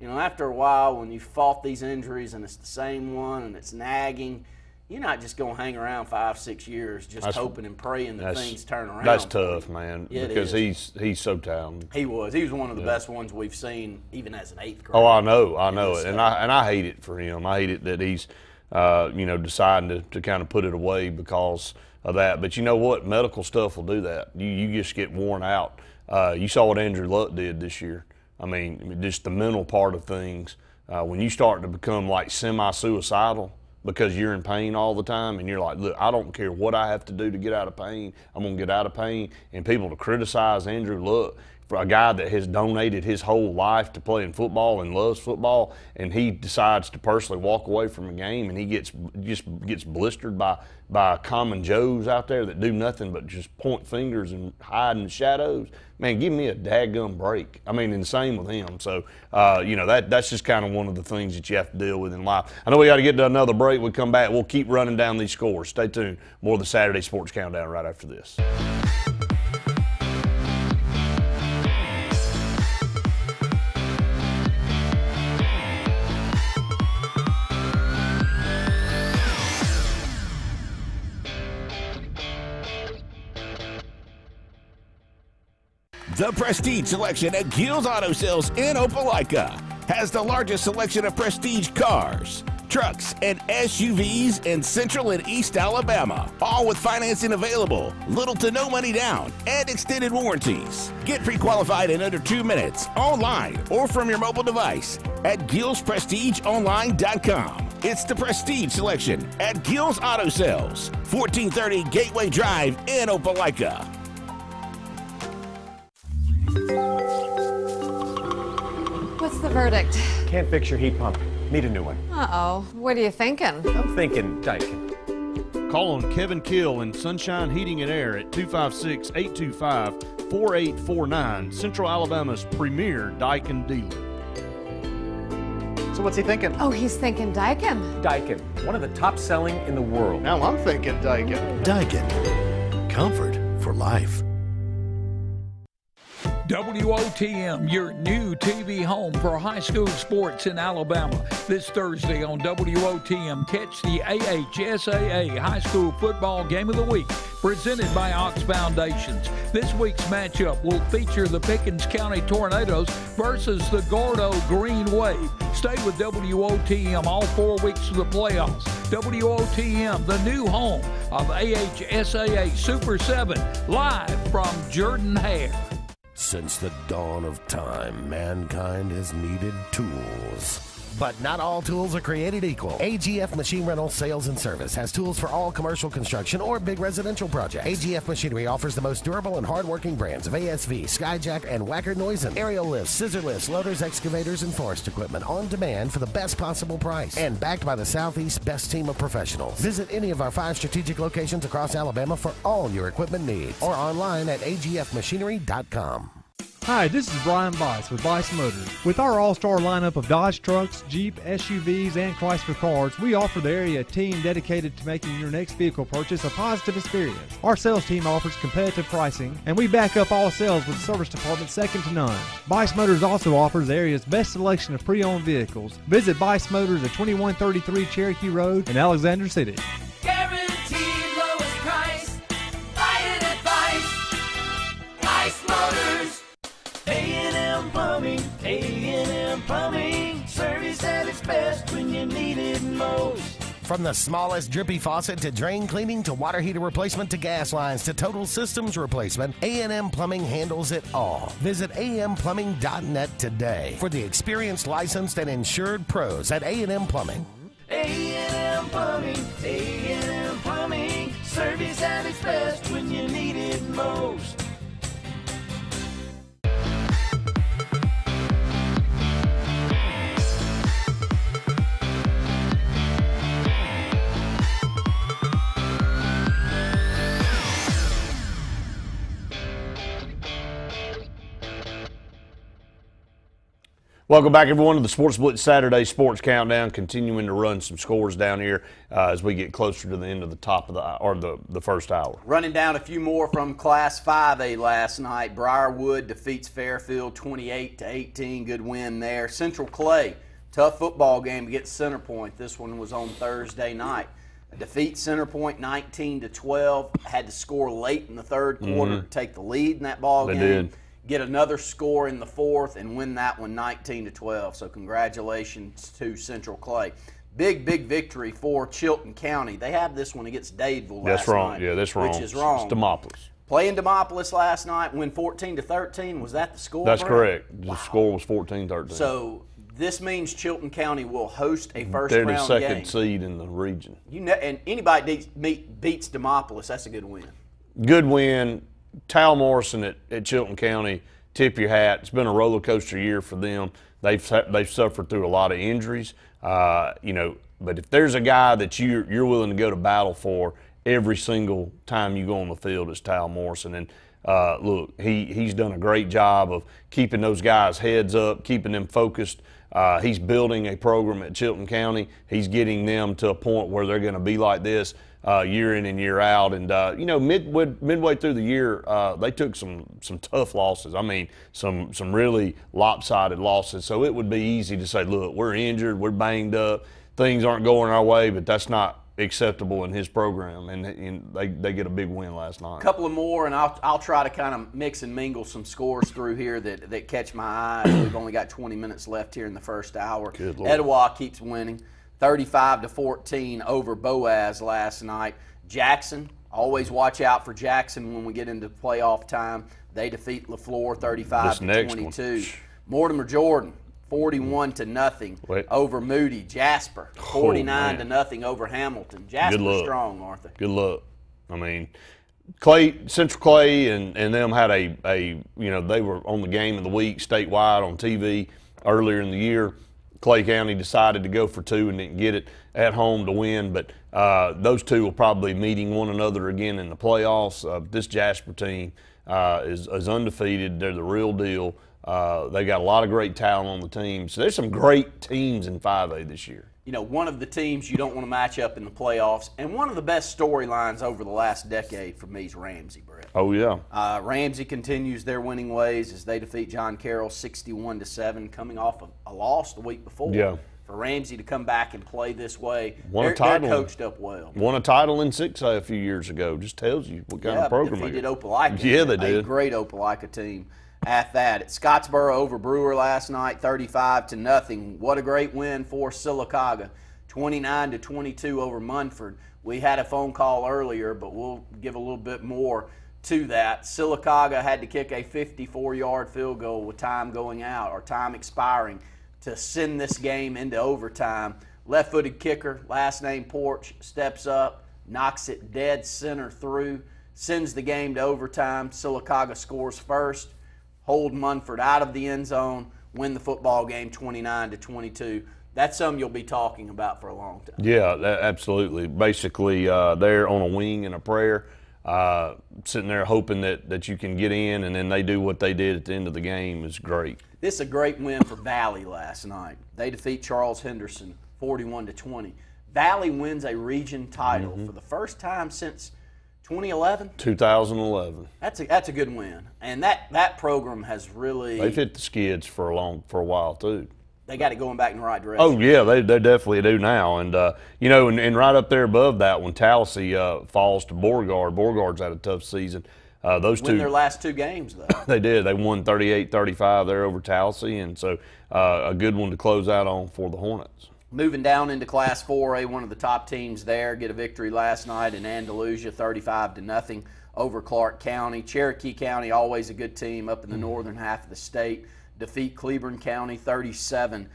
You know, after a while, when you fought these injuries and it's the same one and it's nagging, you're not just going to hang around 5-6 years just hoping and praying that things turn around. That's tough, man, Yeah, because he's so talented. He was one of the best ones we've seen, even as an 8th grader. Oh, I know it, and I hate it for him. I hate it that he's, deciding to kind of put it away because of that. But you know what? Medical stuff will do that. You just get worn out. You saw what Andrew Luck did this year. I mean, just the mental part of things. When you start to become like semi-suicidal because you're in pain all the time and you're like, look, I don't care what I have to do to get out of pain. I'm going to get out of pain. And people to criticize Andrew Luck, for a guy that has donated his whole life to playing football and loves football, and he decides to personally walk away from a game and he gets blistered by common Joes out there that do nothing but just point fingers and hide in the shadows. Man, give me a daggum break. I mean, and the same with him. So, that's just kind of one of the things that you have to deal with in life. I know we got to get to another break. We come back. We'll keep running down these scores. Stay tuned. More of the Saturday Sports Countdown right after this. The Prestige Selection at Gill's Auto Sales in Opelika has the largest selection of prestige cars, trucks, and SUVs in Central and East Alabama, all with financing available, little to no money down, and extended warranties. Get pre-qualified in under 2 minutes, online or from your mobile device at GillsPrestigeOnline.com. It's the Prestige Selection at Gill's Auto Sales, 1430 Gateway Drive in Opelika. What's the verdict? Can't fix your heat pump. Need a new one. Uh-oh. What are you thinking? I'm thinking Daikin. Call on Kevin Kill and Sunshine Heating and Air at 256-825-4849, Central Alabama's premier Daikin dealer. So what's he thinking? Oh, he's thinking Daikin. Daikin, one of the top selling in the world. Now I'm thinking Daikin. Daikin. Comfort for life. WOTM, your new TV home for high school sports in Alabama. This Thursday on WOTM, catch the AHSAA High School Football Game of the Week, presented by Ox Foundations. This week's matchup will feature the Pickens County Tornadoes versus the Gordo Green Wave. Stay with WOTM all 4 weeks of the playoffs. WOTM, the new home of AHSAA Super 7, live from Jordan-Hare. Since the dawn of time, mankind has needed tools. But not all tools are created equal. AGF Machine Rental Sales and Service has tools for all commercial construction or big residential projects. AGF Machinery offers the most durable and hardworking brands of ASV, Skyjack, and Wacker Neusen. Aerial lifts, scissor lifts, loaders, excavators, and forest equipment on demand for the best possible price. And backed by the Southeast's best team of professionals. Visit any of our 5 strategic locations across Alabama for all your equipment needs. Or online at agfmachinery.com. Hi, this is Brian Bice with Bice Motors. With our all-star lineup of Dodge trucks, Jeep, SUVs, and Chrysler cars, we offer the area a team dedicated to making your next vehicle purchase a positive experience. Our sales team offers competitive pricing, and we back up all sales with service department second to none. Bice Motors also offers the area's best selection of pre-owned vehicles. Visit Bice Motors at 2133 Cherokee Road in Alexander City. Guaranteed lowest price. Buy it at Bice Motors. A&M Plumbing, service at its best when you need it most. From the smallest drippy faucet to drain cleaning to water heater replacement to gas lines to total systems replacement, A&M Plumbing handles it all. Visit amplumbing.net today for the experienced, licensed, and insured pros at A&M Plumbing. A&M Plumbing, service at its best when you need it most. Welcome back, everyone, to the Sports Blitz Saturday Sports Countdown. Continuing to run some scores down here as we get closer to the end of the first hour. Running down a few more from Class 5A last night. Briarwood defeats Fairfield 28-18. Good win there. Central Clay, tough football game against Center Point. This one was on Thursday night. Defeat Center Point 19-12. Had to score late in the third quarter to take the lead in that ball game. They did. Get another score in the fourth and win that one 19-12. So congratulations to Central Clay. Big victory for Chilton County. They had this one against Dadeville last night. Yeah, that's wrong. Which is wrong. It's Demopolis. Playing Demopolis last night, win 14-13. Was that the score? That's Brent? correct. The score was 14-13. So this means Chilton County will host a first They're round the game. second seed in the region. And anybody beats Demopolis, that's a good win. Good win. Tal Morrison at Chilton County, tip your hat. It's been a roller coaster year for them. They've suffered through a lot of injuries. But if there's a guy that you're willing to go to battle for every single time you go on the field, it's Tal Morrison. And look, he's done a great job of keeping those guys' heads up, keeping them focused. He's building a program at Chilton County. He's getting them to a point where they're going to be like this year in and year out. And, midway through the year, they took some tough losses. I mean, some really lopsided losses. So it would be easy to say, look, we're injured, we're banged up, things aren't going our way, but that's not acceptable in his program. And they get a big win last night. A couple of more, and I'll try to kind of mix and mingle some scores through here that catch my eye. We've only got 20 minutes left here in the first hour. Good Lord. Etowah keeps winning. 35-14 over Boaz last night. Jackson, always watch out for Jackson when we get into playoff time. They defeat LaFleur 35-22. Mortimer Jordan, 41-0 over Moody. Jasper, 49-0 over Hamilton. Jasper strong, Arthur. Good luck. I mean, Central Clay and them had they were on the game of the week statewide on TV earlier in the year. Clay County decided to go for two and didn't get it at home to win, but those two will probably be meeting one another again in the playoffs. This Jasper team is undefeated. They're the real deal. They got a lot of great talent on the team. So there's some great teams in 5A this year. You know, one of the teams you don't want to match up in the playoffs, and one of the best storylines over the last decade for me is Ramsey, Brett. Oh, yeah. Ramsey continues their winning ways as they defeat John Carroll 61-7, coming off of a loss the week before. Yeah. For Ramsey to come back and play this way, they're coached up well. Won a title in 6A a few years ago. Just tells you what kind of program defeated Opelika. Yeah, they did. A great Opelika team at that. At Scottsboro over Brewer last night, 35-0. What a great win for Sylacauga. 29-22 over Munford. We had a phone call earlier, but we'll give a little bit more to that. Sylacauga had to kick a 54-yard field goal with time going out or time expiring to send this game into overtime. Left-footed kicker, last name Porch, steps up, knocks it dead center through, sends the game to overtime. Sylacauga scores first, hold Munford out of the end zone, win the football game 29-22. That's something you'll be talking about for a long time. Yeah, absolutely. Basically, they're on a wing and a prayer, sitting there hoping that you can get in, and then they do what they did at the end of the game is great. This is a great win for Valley last night. They defeat Charles Henderson 41-20. Valley wins a region title for the first time since 2011? 2011. That's a good win. And that program has really... They've hit the skids for a while, too. They got it going back in the right direction. Oh, yeah, they definitely do now. And, and right up there above that, when Tallahassee falls to Beauregard, Beauregard's had a tough season. Those two win their last two games, though. They did. They won 38-35 there over Tallahassee, and so a good one to close out on for the Hornets. Moving down into Class 4A, one of the top teams there get a victory last night in Andalusia, 35-0 over Clark County. Cherokee County, always a good team up in the northern half of the state, defeat Cleburne County 37-14.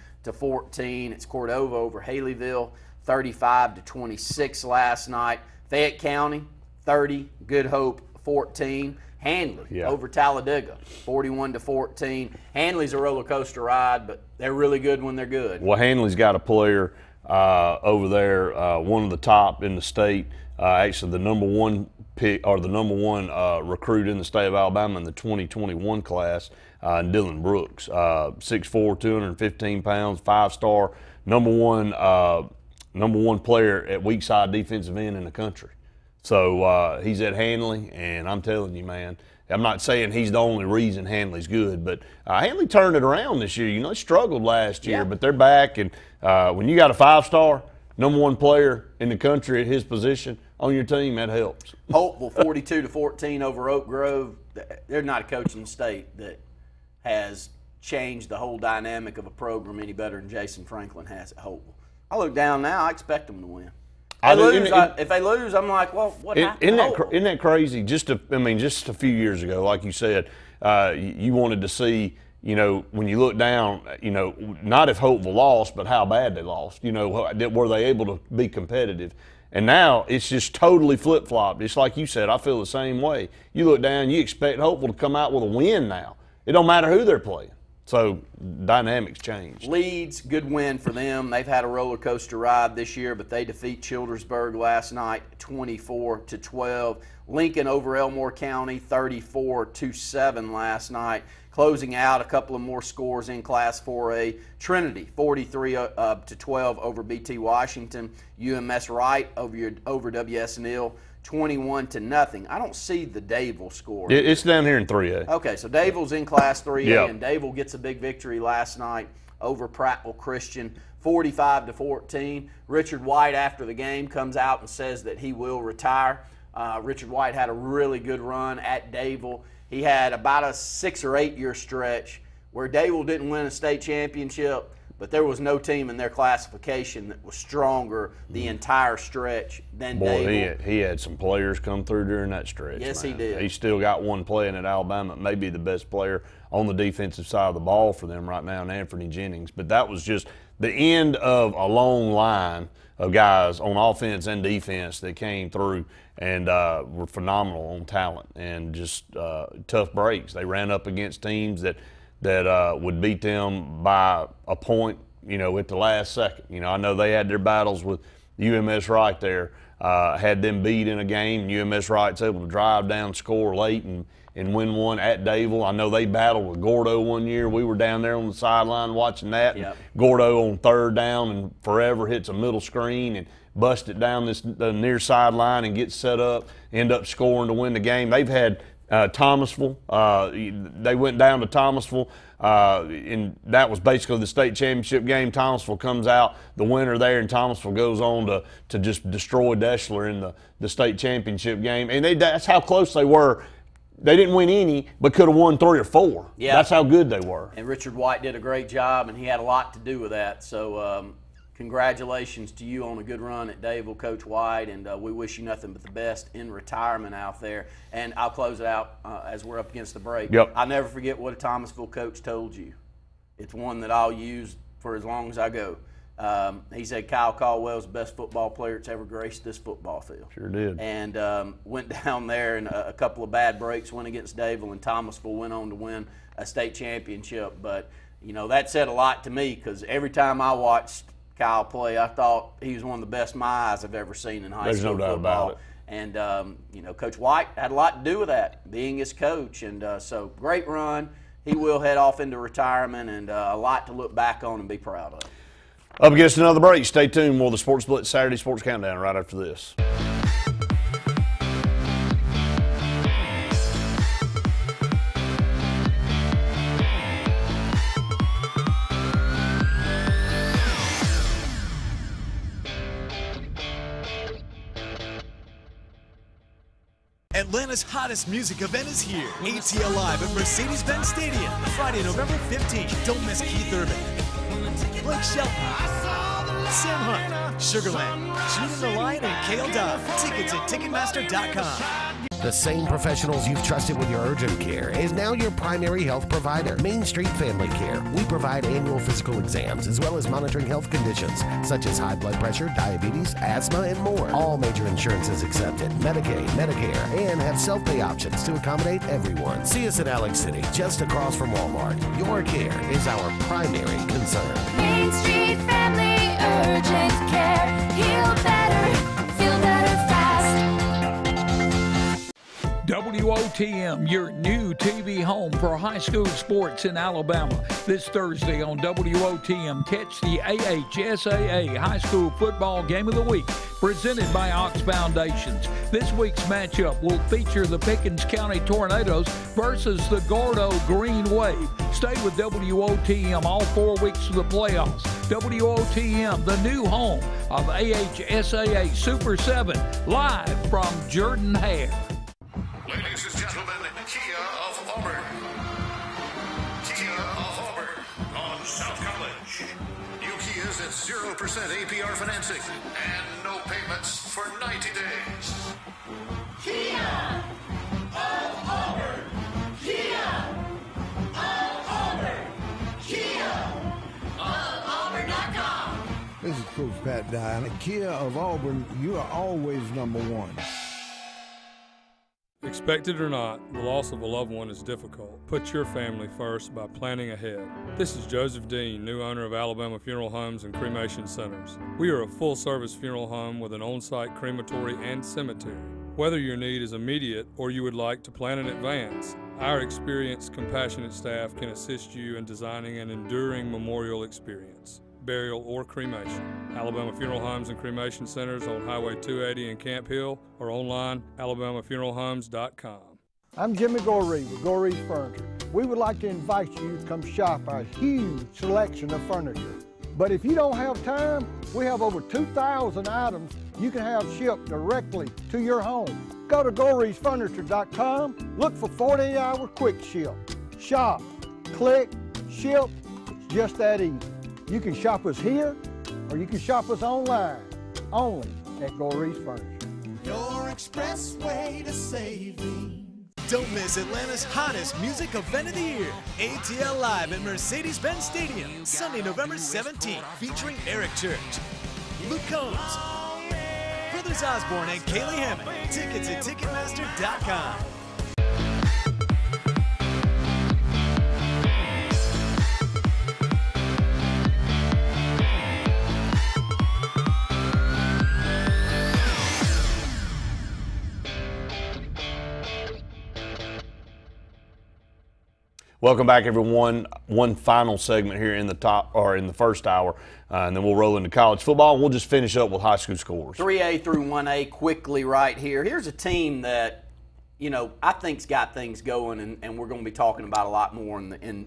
It's Cordova over Haleyville, 35-26 last night. Fayette County, 30. Good Hope, 14. Hanley over Talladega, 41-14. Hanley's a roller coaster ride, but they're really good when they're good. Well, Hanley's got a player over there, one of the top in the state, actually the number one pick or the #1 recruit in the state of Alabama in the 2021 class, Dylan Brooks. 6'4", 215 pounds, 5-star, number one player at weak side defensive end in the country. So he's at Handley, and I'm telling you, man, I'm not saying he's the only reason Handley's good, but Handley turned it around this year. You know, they struggled last year, but they're back. And when you got a 5-star, #1 player in the country at his position on your team, that helps. Hopeful 42-14 over Oak Grove. They're not a coach in the state that has changed the whole dynamic of a program any better than Jason Franklin has at Hopeful. I look down now, I expect them to win. If they lose, I'm like, well, what happened? Isn't that crazy? Just a few years ago, like you said, you wanted to see, you know, when you look down, you know, not if Hopeful lost, but how bad they lost. You know, were they able to be competitive? And now it's just totally flip-flopped. It's like you said, I feel the same way. You look down, you expect Hopeful to come out with a win now. It don't matter who they're playing. So dynamics change. Leeds, good win for them. They've had a roller coaster ride this year, but they defeat Childersburg last night 24-12. Lincoln over Elmore County 34-7 last night. Closing out a couple of more scores in Class 4A. Trinity 43-12 over BT Washington. UMS Wright over WS Neal 21-0. I don't see the Dayville score. It's down here in 3A. Okay, so Dayville's in Class 3A, and Dayville gets a big victory last night over Prattville Christian, 45-14. Richard White, after the game, comes out and says that he will retire. Richard White had a really good run at Dayville. He had about a 6 or 8 year stretch where Dayville didn't win a state championship, but there was no team in their classification that was stronger the entire stretch than Dayville. He had some players come through during that stretch. Yes, man. he did. He's still got one playing at Alabama, maybe the best player on the defensive side of the ball for them right now, Anthony Jennings. But that was just the end of a long line of guys on offense and defense that came through and were phenomenal on talent and just tough breaks. They ran up against teams that would beat them by a point, you know, at the last second. You know, I know they had their battles with UMS Wright there, had them beat in a game. UMS Wright's able to drive down, score late, and win one at Dayville. I know they battled with Gordo one year. We were down there on the sideline watching that. Yep. Gordo on 3rd down and forever hits a middle screen and busts it down the near sideline and gets set up, end up scoring to win the game. They've had Thomasville. They went down to Thomasville, and that was basically the state championship game. Thomasville comes out the winner there, and Thomasville goes on to just destroy Deschler in the state championship game. And that's how close they were. They didn't win any, but could have won 3 or 4. Yeah. That's how good they were. And Richard White did a great job, and he had a lot to do with that. So congratulations to you on a good run at Dayville, Coach White, and we wish you nothing but the best in retirement out there. And I'll close it out as we're up against the break. Yep. I'll never forget what a Thomasville coach told you. It's one that I'll use for as long as I go. He said Kyle Caldwell's the best football player that's ever graced this football field. Sure did. And went down there, and a couple of bad breaks went against Dayville, and Thomasville went on to win a state championship. But, you know, that said a lot to me, because every time I watched Kyle play, I thought he was one of the best my eyes have ever seen in high school football. There's no doubt about it. And, you know, Coach White had a lot to do with that, being his coach. And so great run. He will head off into retirement, and a lot to look back on and be proud of. Up against another break. Stay tuned. More of the Sports Blitz Saturday Sports Countdown right after this. Atlanta's hottest music event is here. ATL Live at Mercedes-Benz Stadium, Friday, November 15th. Don't miss Keith Urban, Blake Shelton, Sam Hunt, Sugarland, Judah the Lion, and Kale Dove. Tickets at Ticketmaster.com. The same professionals you've trusted with your urgent care is now your primary health provider, Main Street Family Care. We provide annual physical exams as well as monitoring health conditions such as high blood pressure, diabetes, asthma, and more. All major insurances accepted, Medicaid, Medicare, and have self-pay options to accommodate everyone. See us in Alex City, just across from Walmart. Your care is our primary concern. Main Street Family Urgent Care. Heal better, feel better fast. WOTM, your new TV home for high school sports in Alabama. This Thursday on WOTM, catch the AHSAA High School Football Game of the Week, presented by Ox Foundations. This week's matchup will feature the Pickens County Tornadoes versus the Gordo Green Wave. Stay with WOTM all 4 weeks of the playoffs. WOTM, the new home of AHSAA Super 7, live from Jordan Hare. Ladies and gentlemen, Kia of Auburn. Kia of Auburn on South College. New Kias at 0% APR financing and no payments for 90 days. Kia of Auburn. Kia of Auburn. Kia of Auburn.com. This is Coach Pat Dye. At Kia of Auburn, you are always number one. Expect it or not, the loss of a loved one is difficult. Put your family first by planning ahead. This is Joseph Dean, new owner of Alabama Funeral Homes and Cremation Centers. We are a full-service funeral home with an on-site crematory and cemetery. Whether your need is immediate or you would like to plan in advance, our experienced, compassionate staff can assist you in designing an enduring memorial experience, burial, or cremation. Alabama Funeral Homes and Cremation Centers on Highway 280 in Camp Hill or online, alabamafuneralhomes.com. I'm Jimmy Goree with Goree's Furniture. We would like to invite you to come shop our huge selection of furniture. But if you don't have time, we have over 2,000 items you can have shipped directly to your home. Go to goreesfurniture.com, look for 48-hour quick ship. Shop, click, ship, it's just that easy. You can shop us here, or you can shop us online, only at Goree's Furniture. Your expressway to saving. Don't miss Atlanta's hottest music event of the year, ATL Live at Mercedes-Benz Stadium, Sunday, November 17th, featuring Eric Church, Luke Combs, Brothers Osborne, and Kaylee Hammond. Tickets at Ticketmaster.com. Welcome back, everyone. One final segment here in the first hour, and then we'll roll into college football, and we'll just finish up with high school scores. 3A through 1A quickly right here. Here's a team that, I think's got things going, and we're going to be talking about a lot more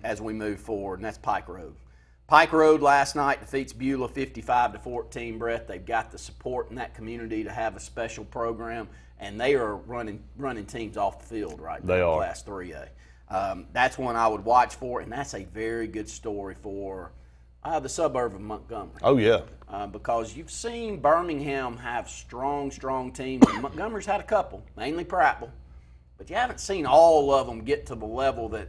as we move forward, and that's Pike Road. Pike Road last night defeats Beulah 55-14, Brett. They've got the support in that community to have a special program, and they are running teams off the field right now. They are. Class 3A. That's one I would watch for, and that's a very good story for the suburb of Montgomery. Oh, yeah. Because you've seen Birmingham have strong teams. Montgomery's had a couple, mainly Prattville, but you haven't seen all of them get to the level that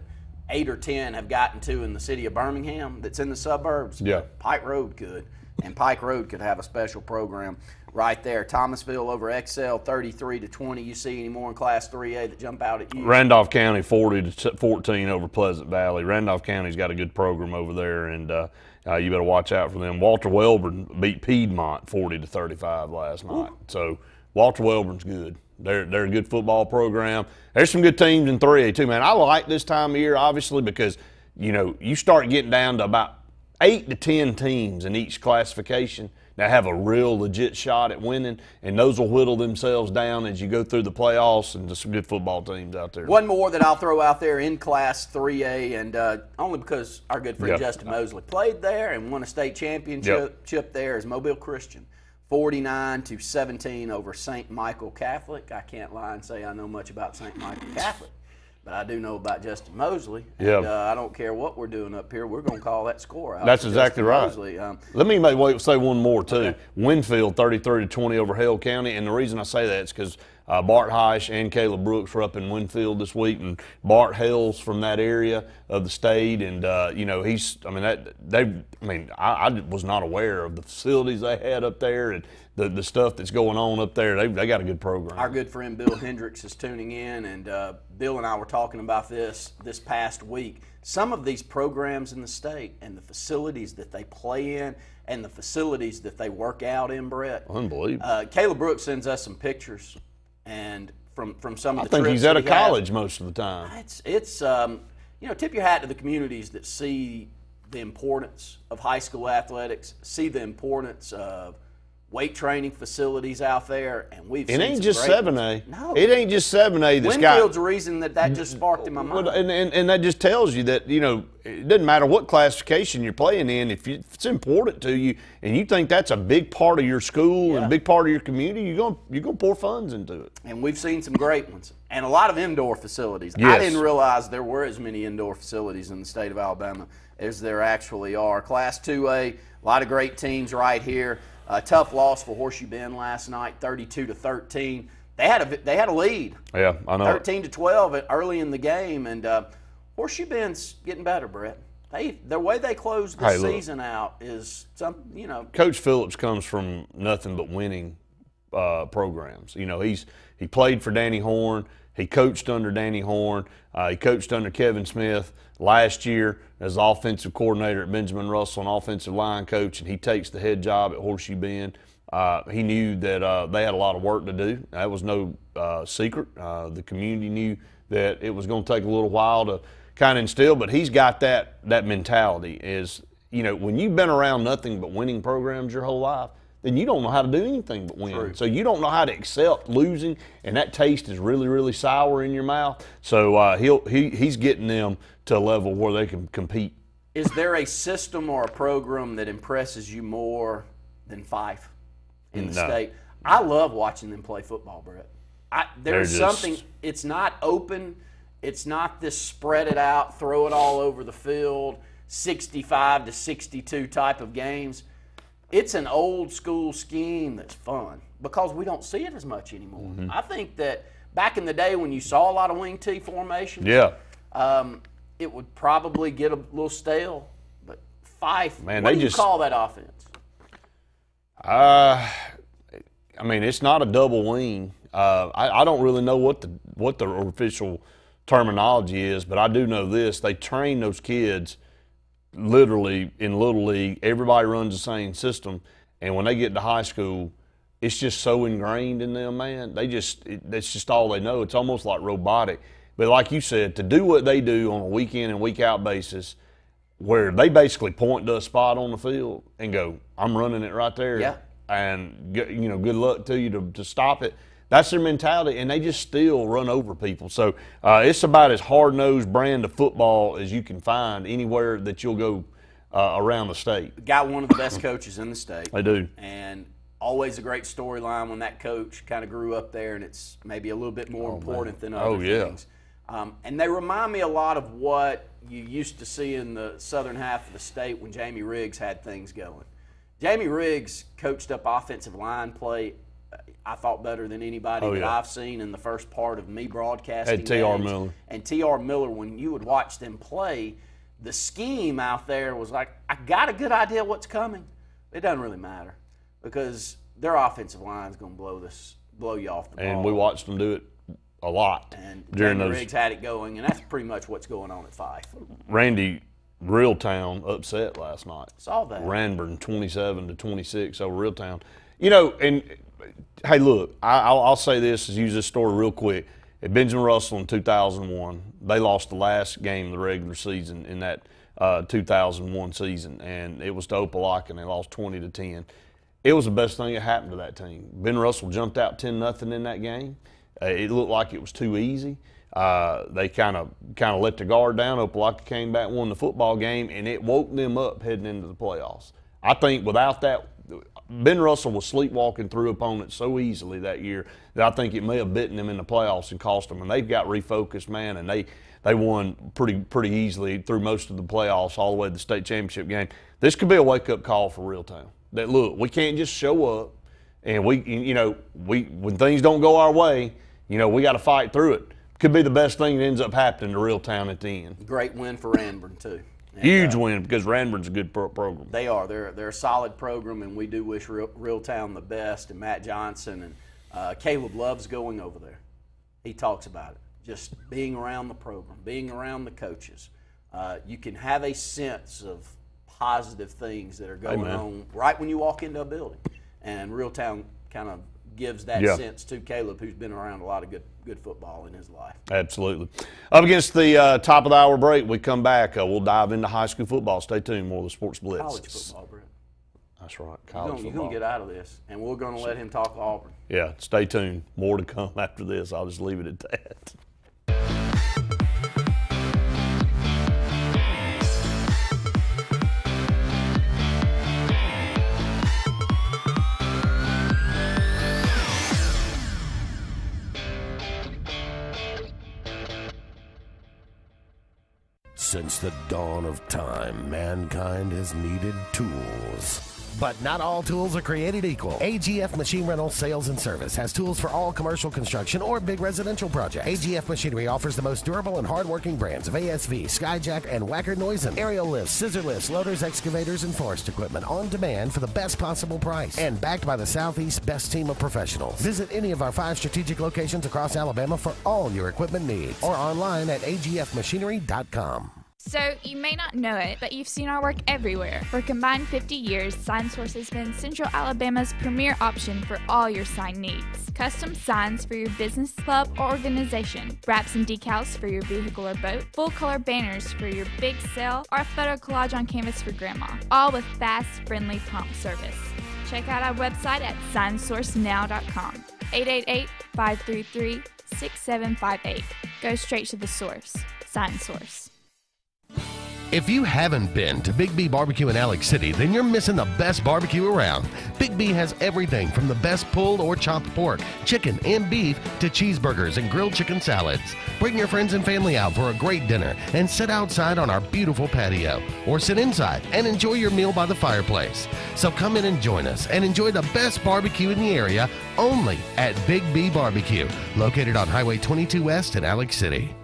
8 or 10 have gotten to in the city of Birmingham that's in the suburbs. Yeah. Pike Road could, and Pike Road could have a special program right there. Thomasville over Excel 33-20. You see any more in Class 3A that jump out at you? Randolph County 40-14 over Pleasant Valley. Randolph County's got a good program over there, and you better watch out for them. Walter Welborn beat Piedmont 40-35 last night. So Walter Welborn's good. They're a good football program. There's some good teams in 3A too, man. I like this time of year, obviously, because you start getting down to about 8 to 10 teams in each classification that have a real legit shot at winning, and those will whittle themselves down as you go through the playoffs, and there's some good football teams out there. One more that I'll throw out there in Class 3A, and only because our good friend Justin Mosley played there and won a state championship there, is Mobile Christian. 49-17 over St. Michael Catholic. I can't lie and say I know much about St. Michael Catholic, but I do know about Justin Mosley. And I don't care what we're doing up here. We're going to call that score out. That's exactly right. Mosley. Let me say one more, too. Okay. Winfield, 33-20 over Hale County. And the reason I say that is because Bart Heisch and Caleb Brooks were up in Winfield this week, and Bart hails from that area of the state. And, I was not aware of the facilities they had up there and the stuff that's going on up there. They got a good program. Our good friend Bill Hendricks is tuning in, and Bill and I were talking about this past week. Some of these programs in the state and the facilities that they play in and the facilities that they work out in, Brett. Unbelievable. Caleb Brooks sends us some pictures, and from some of the I think trips he's out that of he has. college most of the time. It's tip your hat to the communities that see the importance of high school athletics, see the importance of weight training facilities out there, and we've seen It ain't just 7A. No. It ain't just 7A that's got. Winfield's the reason that just sparked in my mind. And that just tells you that, it doesn't matter what classification you're playing in. If it's important to you and you think that's a big part of your school and a big part of your community, you're gonna pour funds into it. And we've seen some great ones and a lot of indoor facilities. Yes. I didn't realize there were as many indoor facilities in the state of Alabama as there actually are. Class 2A, a lot of great teams right here. A tough loss for Horseshoe Bend last night, 32-13. They had a lead. Yeah, I know. 13-12 early in the game, and Horseshoe Bend's getting better, Brett. The way they closed the season out is something, Coach Phillips comes from nothing but winning programs. He played for Danny Horn. He coached under Danny Horn. He coached under Kevin Smith last year as offensive coordinator at Benjamin Russell, an offensive line coach, and he takes the head job at Horseshoe Bend. He knew that they had a lot of work to do. That was no secret. The community knew that it was going to take a little while to kind of instill, but he's got that mentality is, when you've been around nothing but winning programs your whole life, then you don't know how to do anything but win. True. So you don't know how to accept losing, and that taste is really, really sour in your mouth. So he's getting them to a level where they can compete. Is there a system or a program that impresses you more than Fife in the state? I love watching them play football, Brett. There's something, it's not open. It's not this spread it out, throw it all over the field, 65-62 type of games. It's an old school scheme that's fun because we don't see it as much anymore. Mm-hmm. I think that back in the day when you saw a lot of wing T formations, it would probably get a little stale. But Fife, what do you call that offense? It's not a double wing. I don't really know what the official terminology is, but I do know this: they train those kids. Literally in Little League, everybody runs the same system, and when they get to high school, it's just so ingrained in them, man. That's just all they know. It's almost like robotic. But like you said, to do what they do on a week in and week out basis, where they basically point to a spot on the field and go, "I'm running it right there," and good luck to you to stop it. That's their mentality, and they just still run over people. So it's about as hard-nosed brand of football as you can find anywhere that you'll go around the state. Got one of the best coaches in the state. They do. And always a great storyline when that coach kind of grew up there, and it's maybe a little bit more important than other things. And they remind me a lot of what you used to see in the southern half of the state when Jamie Riggs had things going. Jamie Riggs coached up offensive line play, I thought, better than anybody that I've seen in the first part of me broadcasting. Had T.R. Miller. And T.R. Miller, when you would watch them play, the scheme out there was like, I got a good idea what's coming. It doesn't really matter because their offensive line is going to blow you off the ball. And we watched them do it a lot. And during Jamie those. Riggs had it going, and that's pretty much what's going on at Fife. Randy Reeltown upset last night. Saw that. Ranburn 27-26 over Reeltown. And hey, look, I'll say this, use this story real quick. At Benjamin Russell in 2001, they lost the last game of the regular season in that 2001 season, and it was to Opelika, and they lost 20-10. It was the best thing that happened to that team. Ben Russell jumped out 10-0 in that game. It looked like it was too easy. They kind of let the guard down. Opelika came back, won the football game, and it woke them up heading into the playoffs. I think without that, Ben Russell was sleepwalking through opponents so easily that year that I think it may have bitten them in the playoffs and cost them. And they've got refocused, man, and they won pretty easily through most of the playoffs all the way to the state championship game. This could be a wake-up call for Reeltown. That, look, we can't just show up and when things don't go our way, we got to fight through it. Could be the best thing that ends up happening to Reeltown at the end. Great win for Ranburn, too. And, huge win because Ranburn's a good program. They are. They're a solid program, and we do wish Reeltown the best. And Matt Johnson and Caleb loves going over there. He talks about it. Just being around the program, being around the coaches. You can have a sense of positive things that are going on right when you walk into a building. And Reeltown kind of gives that Yeah. sense to Caleb, who's been around a lot of good football in his life. Absolutely. Up against the top of the hour break, we come back. We'll dive into high school football. Stay tuned. More of the Sports Blitz. College football, Brett. That's right. College You're football. going to get out of this, and we're going to let him talk Auburn. Yeah, stay tuned. More to come after this. I'll just leave it at that. Since the dawn of time, mankind has needed tools. But not all tools are created equal. AGF Machine Rental Sales and Service has tools for all commercial construction or big residential projects. AGF Machinery offers the most durable and hardworking brands of ASV, Skyjack, and Wacker Neusen. Aerial lifts, scissor lifts, loaders, excavators, and forest equipment on demand for the best possible price. And backed by the Southeast's best team of professionals. Visit any of our 5 strategic locations across Alabama for all your equipment needs. Or online at agfmachinery.com. So, you may not know it, but you've seen our work everywhere. For a combined 50 years, SignSource has been Central Alabama's premier option for all your sign needs. Custom signs for your business, club, or organization. Wraps and decals for your vehicle or boat. Full-color banners for your big sale, or a photo collage on canvas for grandma. All with fast, friendly, prompt service. Check out our website at signsourcenow.com. 888-533-6758. Go straight to the source. SignSource. If you haven't been to Big B Barbecue in Alex City, then you're missing the best barbecue around. Big B has everything from the best pulled or chopped pork, chicken, and beef to cheeseburgers and grilled chicken salads. Bring your friends and family out for a great dinner and sit outside on our beautiful patio, or sit inside and enjoy your meal by the fireplace. So come in and join us and enjoy the best barbecue in the area only at Big B Barbecue, located on Highway 22 West in Alex City.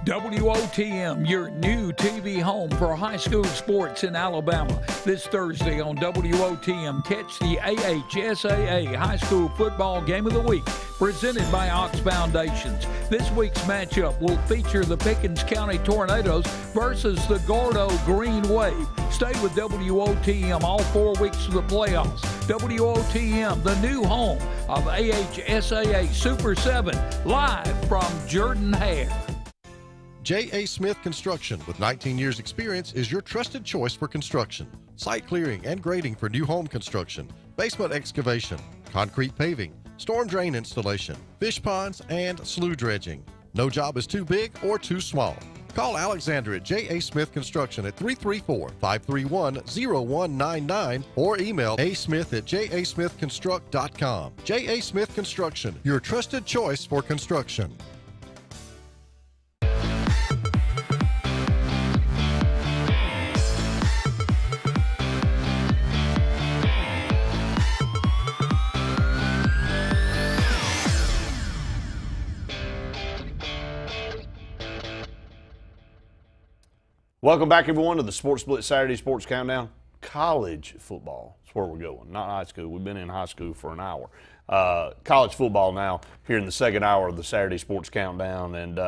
WOTM, your new TV home for high school sports in Alabama. This Thursday on WOTM, catch the AHSAA High School Football Game of the Week, presented by Ox Foundations. This week's matchup will feature the Pickens County Tornadoes versus the Gordo Green Wave. Stay with WOTM all 4 weeks of the playoffs. WOTM, the new home of AHSAA Super 7, live from Jordan-Hare. J.A. Smith Construction, with 19 years experience, is your trusted choice for construction. Site clearing and grading for new home construction, basement excavation, concrete paving, storm drain installation, fish ponds, and slough dredging. No job is too big or too small. Call Alexander at J.A. Smith Construction at 334-531-0199 or email asmith@jasmithconstruct.com. J.A. Smith Construction, your trusted choice for construction. Welcome back, everyone, to the Sports Blitz Saturday Sports Countdown. College football is where we're going, not high school. We've been in high school for an hour. College football now here in the second hour of the Saturday Sports Countdown. And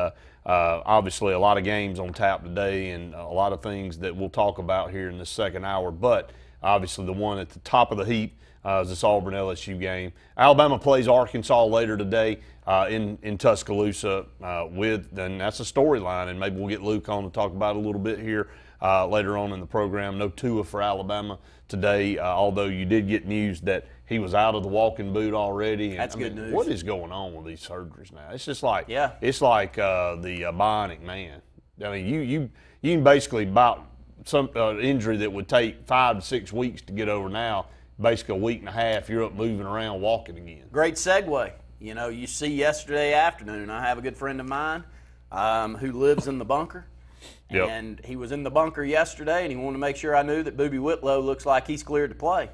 obviously a lot of games on tap today and a lot of things that we'll talk about here in this second hour. But obviously the one at the top of the heap is this Auburn-LSU game. Alabama plays Arkansas later today in Tuscaloosa and that's a storyline, and maybe we'll get Luke on to talk about it a little bit here later on in the program. No Tua for Alabama today, although you did get news that he was out of the walking boot already. And, that's good news. What is going on with these surgeries now? It's just like it's like the Bionic Man. I mean, you can basically about some injury that would take 5 to 6 weeks to get over now. Basically a week and a half, you're up moving around, walking again. Great segue. You know, you see yesterday afternoon, I have a good friend of mine who lives in the bunker. Yep. And he was in the bunker yesterday, and he wanted to make sure I knew that Boobie Whitlow looks like he's cleared to play.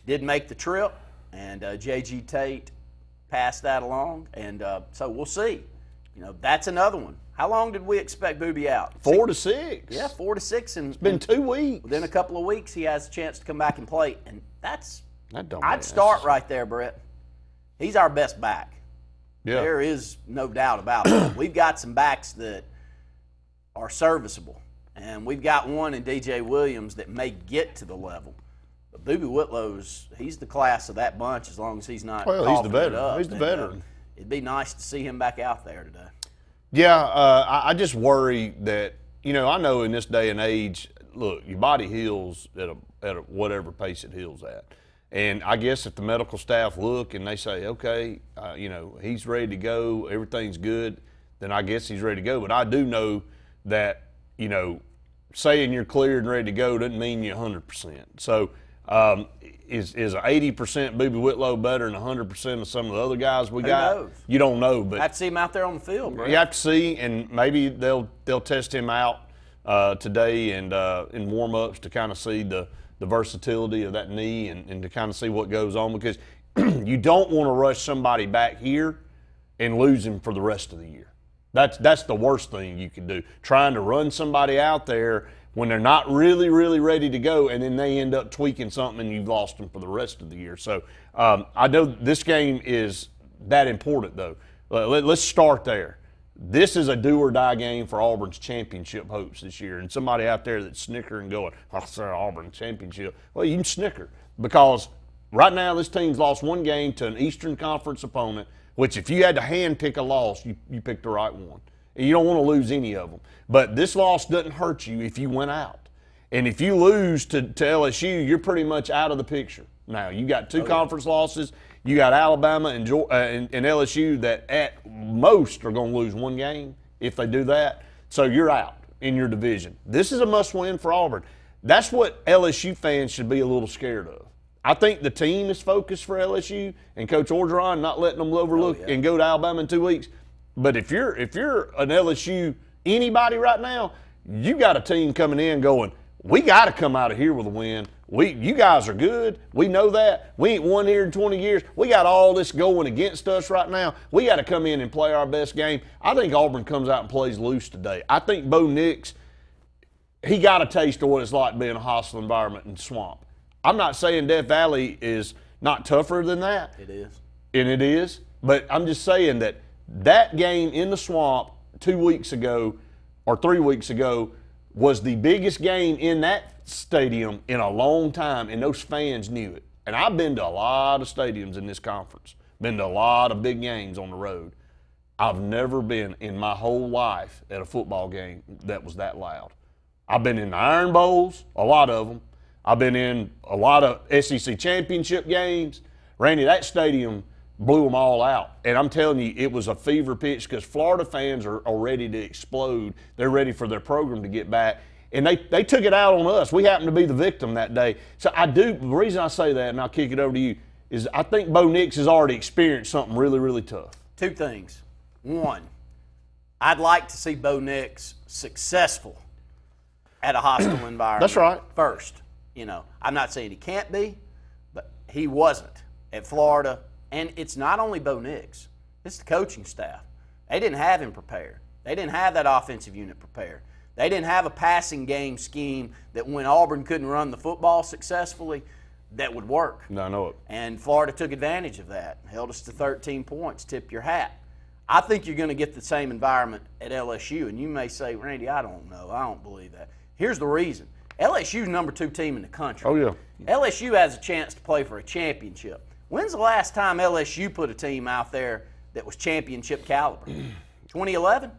Did make the trip, and J.G. Tate passed that along. And so we'll see. You know, that's another one. How long did we expect Boobie out? 4 to 6. Yeah, 4 to 6. And it's been 2 weeks. Within a couple of weeks, he has a chance to come back and play. And I'd start right there, Brett. He's our best back. Yeah. There is no doubt about it. We've got some backs that are serviceable. And we've got one in DJ Williams that may get to the level. But Boobie Whitlow's, he's the class of that bunch as long as he's not Well, he's the coughing it veteran. up. He's the veteran. It'd be nice to see him back out there today. Yeah, I just worry that, I know in this day and age, look, your body heals at a whatever pace it heals at. And I guess if the medical staff look and they say, okay, he's ready to go, everything's good, then I guess he's ready to go. But I do know that, saying you're cleared and ready to go doesn't mean you're 100%. So is 80% Boobie Whitlow better than 100% of some of the other guys we got? Knows? You don't know. But have to see him out there on the field, bro. You have to see, and maybe they'll test him out today and in warm-ups to kind of see the versatility of that knee and to kind of see what goes on, because you don't want to rush somebody back here and lose him for the rest of the year. That's the worst thing you can do, trying to run somebody out there when they're not really, really ready to go, and then they end up tweaking something and you've lost them for the rest of the year. So I know this game is that important, though. Let's start there. This is a do-or-die game for Auburn's championship hopes this year. And somebody out there that's snickering going, oh, sir, Auburn championship. Well, you can snicker, because right now this team's lost one game to an Eastern Conference opponent, which if you had to hand-pick a loss, you picked the right one. And you don't want to lose any of them. But this loss doesn't hurt you if you went out. And if you lose to LSU, you're pretty much out of the picture. Now, you got two conference losses. You got Alabama and LSU that at most are going to lose one game if they do that. So you're out in your division. This is a must-win for Auburn. That's what LSU fans should be a little scared of. I think the team is focused for LSU and Coach Orgeron not letting them overlook and go to Alabama in 2 weeks. But if you're an LSU anybody right now, you got a team coming in going, we got to come out of here with a win. You guys are good. We know that. We ain't won here in 20 years. We got all this going against us right now. We got to come in and play our best game. I think Auburn comes out and plays loose today. I think Bo Nix, he got a taste of what it's like being a hostile environment in Swamp. I'm not saying Death Valley is not tougher than that. It is. And it is. But I'm just saying that game in the Swamp 2 weeks ago or 3 weeks ago was the biggest game in that stadium in a long time, and those fans knew it. And I've been to a lot of stadiums in this conference, been to a lot of big games on the road. I've never been in my whole life at a football game that was that loud. I've been in the Iron Bowls, a lot of them. I've been in a lot of SEC championship games. Randy, that stadium blew them all out. And I'm telling you, it was a fever pitch because Florida fans are ready to explode. They're ready for their program to get back. And they took it out on us. We happened to be the victim that day. So the reason I say that, and I'll kick it over to you, is I think Bo Nix has already experienced something really, really tough. Two things. One, I'd like to see Bo Nix successful at a hostile environment. That's right. First. I'm not saying he can't be, but he wasn't at Florida. And it's not only Bo Nix. It's the coaching staff. They didn't have him prepared. They didn't have that offensive unit prepared. They didn't have a passing game scheme that when Auburn couldn't run the football successfully, that would work. No, I know it. And Florida took advantage of that, held us to 13 points, tip your hat. I think you're going to get the same environment at LSU. And you may say, Randy, I don't know. I don't believe that. Here's the reason. LSU's number 2 team in the country. Oh, yeah. LSU has a chance to play for a championship. When's the last time LSU put a team out there that was championship caliber? 2011?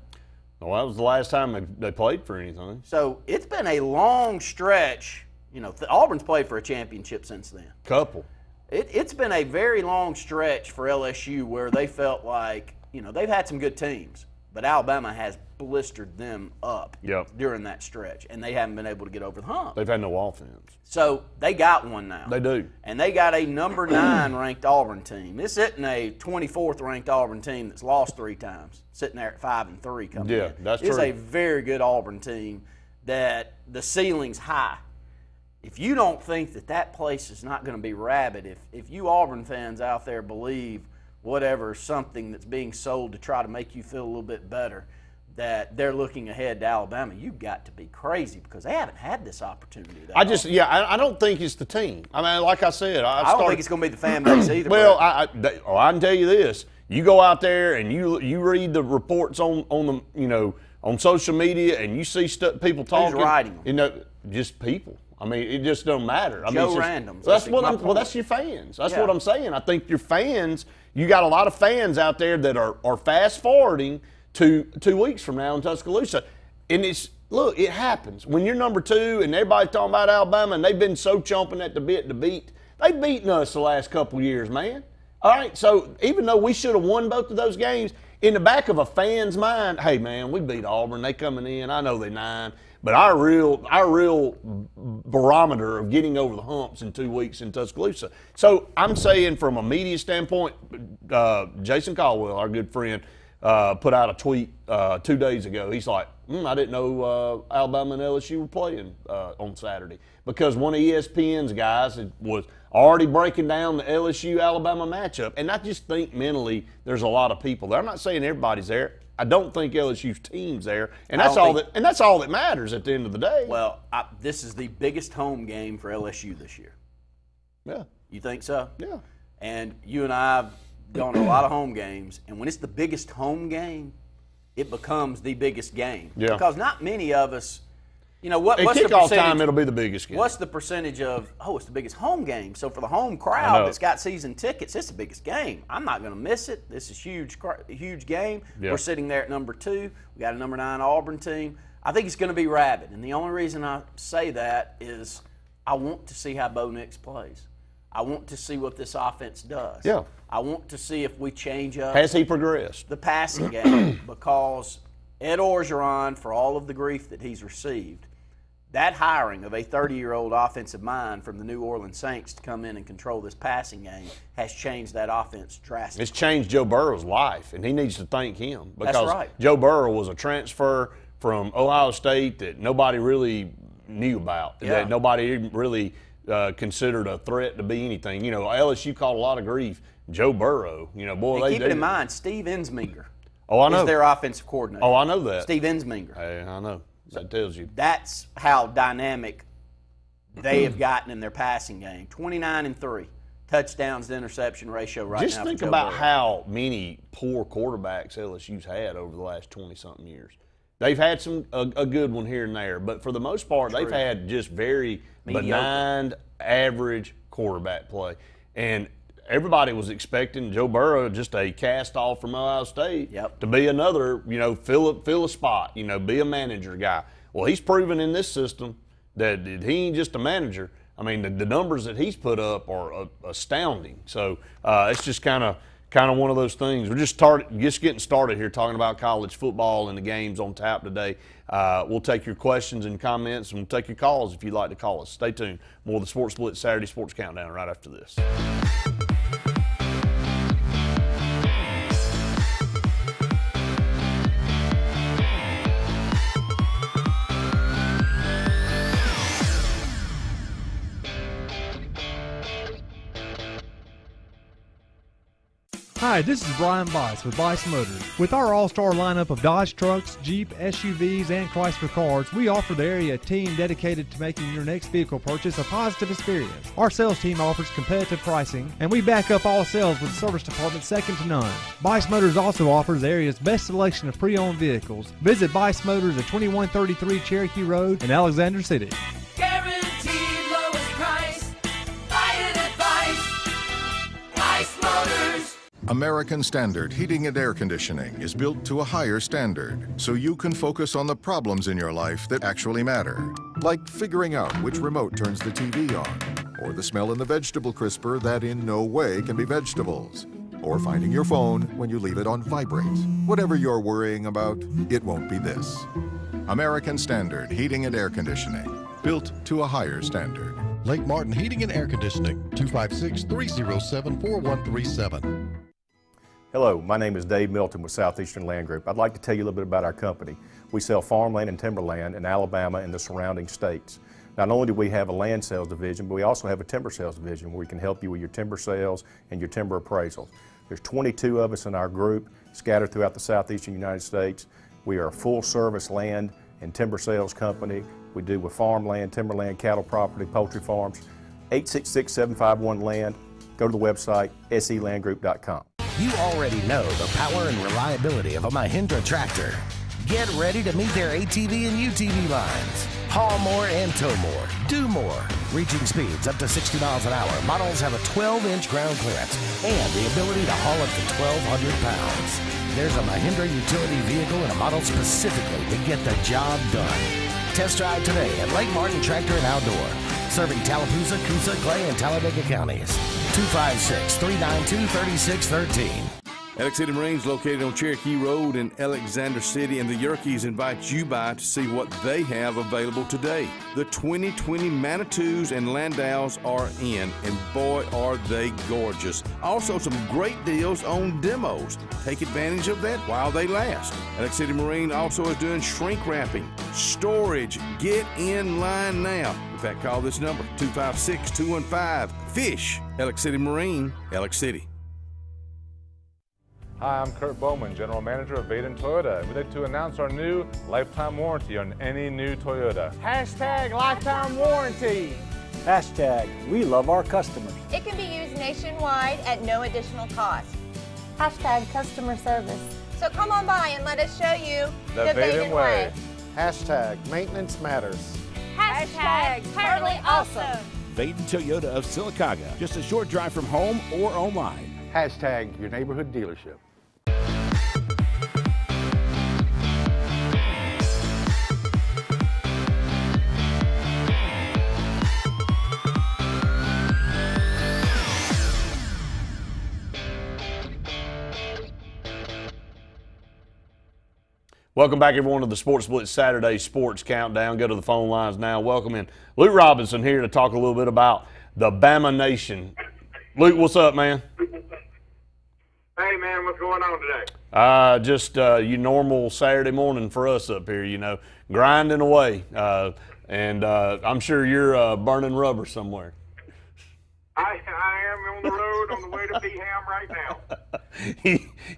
Well, that was the last time they played for anything. So it's been a long stretch. Auburn's played for a championship since then. Couple. It's been a very long stretch for LSU where they felt like, they've had some good teams, but Alabama has blistered them up during that stretch, and they haven't been able to get over the hump. They've had no offense. So they got one now. They do. And they got a number 9 ranked Auburn team. This isn't a 24th ranked Auburn team that's lost 3 times, sitting there at 5-3 coming in. Yeah, that's true. It's a very good Auburn team that the ceiling's high. If you don't think that place is not going to be rabid, if you Auburn fans out there believe whatever something that's being sold to try to make you feel a little bit better, that they're looking ahead to Alabama, you've got to be crazy because they haven't had this opportunity. I don't think it's the team. I mean, like I said, I don't think it's going to be the fan base either. Well, I can tell you this: you go out there and you read the reports on on social media, and you see people talking. Who's writing them? Just people. I mean, it just don't matter. I Joe mean, Randoms. That's what I'm. Well, that's your fans. That's Yeah. what I'm saying. I think your fans. You got a lot of fans out there that are fast forwarding to 2 weeks from now in Tuscaloosa, and it's look. It happens when you're number 2 and everybody's talking about Alabama, and they've been so chomping at the bit to beat. They've beaten us the last couple of years, man. All right, so even though we should have won both of those games, in the back of a fan's mind, hey, man, we beat Auburn. They coming in. I know they're 9. But our real barometer of getting over the humps in 2 weeks in Tuscaloosa. So I'm saying from a media standpoint, Jason Caldwell, our good friend, put out a tweet 2 days ago. He's like, I didn't know Alabama and LSU were playing on Saturday, because one of ESPN's guys was already breaking down the LSU-Alabama matchup. And I just think mentally there's a lot of people there. I'm not saying everybody's there. I don't think LSU's team's there, and that's all that matters at the end of the day. Well, this is the biggest home game for LSU this year. Yeah. You think so? Yeah. And you and I have gone to a lot of home games, and when it's the biggest home game, it becomes the biggest game. Yeah. Because not many of us, what's at the kickoff percentage? time, it'll be the biggest game. What's the percentage of, it's the biggest home game? So for the home crowd that's got season tickets, it's the biggest game. I'm not going to miss it. This is huge game. Yeah. We're sitting there at number 2. We got a number 9 Auburn team. I think it's going to be rabid. And the only reason I say that is I want to see how Bo Nix plays. I want to see what this offense does. Yeah. I want to see if we change up. Has he progressed? The passing game, because Ed Orgeron, for all of the grief that he's received, that hiring of a 30-year-old offensive mind from the New Orleans Saints to come in and control this passing game has changed that offense drastically. It's changed Joe Burrow's life, and he needs to thank him, because That's right. Joe Burrow was a transfer from Ohio State that nobody really knew about, that nobody really considered a threat to be anything. LSU caught a lot of grief. Joe Burrow, boy, keep it in mind, Steve Ensminger I know. is their offensive coordinator. Oh, I know that. Steve Ensminger. Hey, I know. That tells you. That's how dynamic they have gotten in their passing game. 29-3 touchdowns to interception ratio right now. Just think about how many poor quarterbacks LSU's had over the last 20-something years. They've had a good one here and there, but for the most part, they've had just very benign, average quarterback play. And everybody was expecting Joe Burrow, just a cast-off from Ohio State, to be another, fill a spot, be a manager guy. Well, he's proven in this system that he ain't just a manager. I mean, the numbers that he's put up are astounding. So it's just kind of one of those things. We're just getting started here talking about college football and the games on tap today. We'll take your questions and comments, and we'll take your calls if you'd like to call us. Stay tuned. More of the Sports Blitz Saturday Sports Countdown right after this. Hi, this is Brian Bice with Bice Motors. With our all-star lineup of Dodge trucks, Jeep, SUVs, and Chrysler cars, we offer the area a team dedicated to making your next vehicle purchase a positive experience. Our sales team offers competitive pricing, and we back up all sales with a service department second to none. Bice Motors also offers the area's best selection of pre-owned vehicles. Visit Bice Motors at 2133 Cherokee Road in Alexander City. Guaranteed lowest price. Buy it at Bice Motors. American Standard Heating and Air Conditioning is built to a higher standard, so you can focus on the problems in your life that actually matter, like figuring out which remote turns the TV on, or the smell in the vegetable crisper that in no way can be vegetables, or finding your phone when you leave it on vibrate. Whatever you're worrying about, it won't be this. American Standard Heating and Air Conditioning, built to a higher standard. Lake Martin Heating and Air Conditioning, 256-307-4137. Hello, my name is Dave Milton with Southeastern Land Group. I'd like to tell you a little bit about our company. We sell farmland and timberland in Alabama and the surrounding states. Not only do we have a land sales division, but we also have a timber sales division where we can help you with your timber sales and your timber appraisals. There's 22 of us in our group scattered throughout the southeastern United States. We are a full-service land and timber sales company. We do with farmland, timberland, cattle property, poultry farms. 866-751-LAND. Go to the website, selandgroup.com. You already know the power and reliability of a Mahindra tractor. Get ready to meet their ATV and UTV lines. Haul more and tow more. Do more. Reaching speeds up to 60 miles an hour. Models have a 12-inch ground clearance and the ability to haul up to 1,200 pounds. There's a Mahindra utility vehicle and a model specifically to get the job done. Test drive today at Lake Martin Tractor and Outdoor. Serving Tallapoosa, Coosa, Clay, and Talladega counties. 256-392-3613. Alex City Marines, located on Cherokee Road in Alexander City, and the Yerkes invite you by to see what they have available today. The 2020 Manitous and Landaus are in, and boy, are they gorgeous. Also, some great deals on demos. Take advantage of that while they last. Alex City Marine also is doing shrink wrapping, storage. Get in line now. In fact, call this number, 256-215-FISH. Alex City Marine, Alex City. Hi, I'm Kurt Bowman, General Manager of Vaden Toyota. We'd like to announce our new lifetime warranty on any new Toyota. Hashtag lifetime warranty. Hashtag we love our customers. It can be used nationwide at no additional cost. Hashtag customer service. So come on by and let us show you the Vaden way. Hashtag maintenance matters. Hashtag totally awesome. Vaden Toyota of Sylacauga, just a short drive from home or online. Hashtag your neighborhood dealership. Welcome back, everyone, to the Sports Blitz Saturday Sports Countdown. Go to the phone lines now. Welcome in Luke Robinson here to talk a little bit about the Bama Nation. Luke, what's up, man? Hey, man, what's going on today? Just your normal Saturday morning for us up here, you know, grinding away. And I'm sure you're burning rubber somewhere. I am on the road on the way to Beeham right now.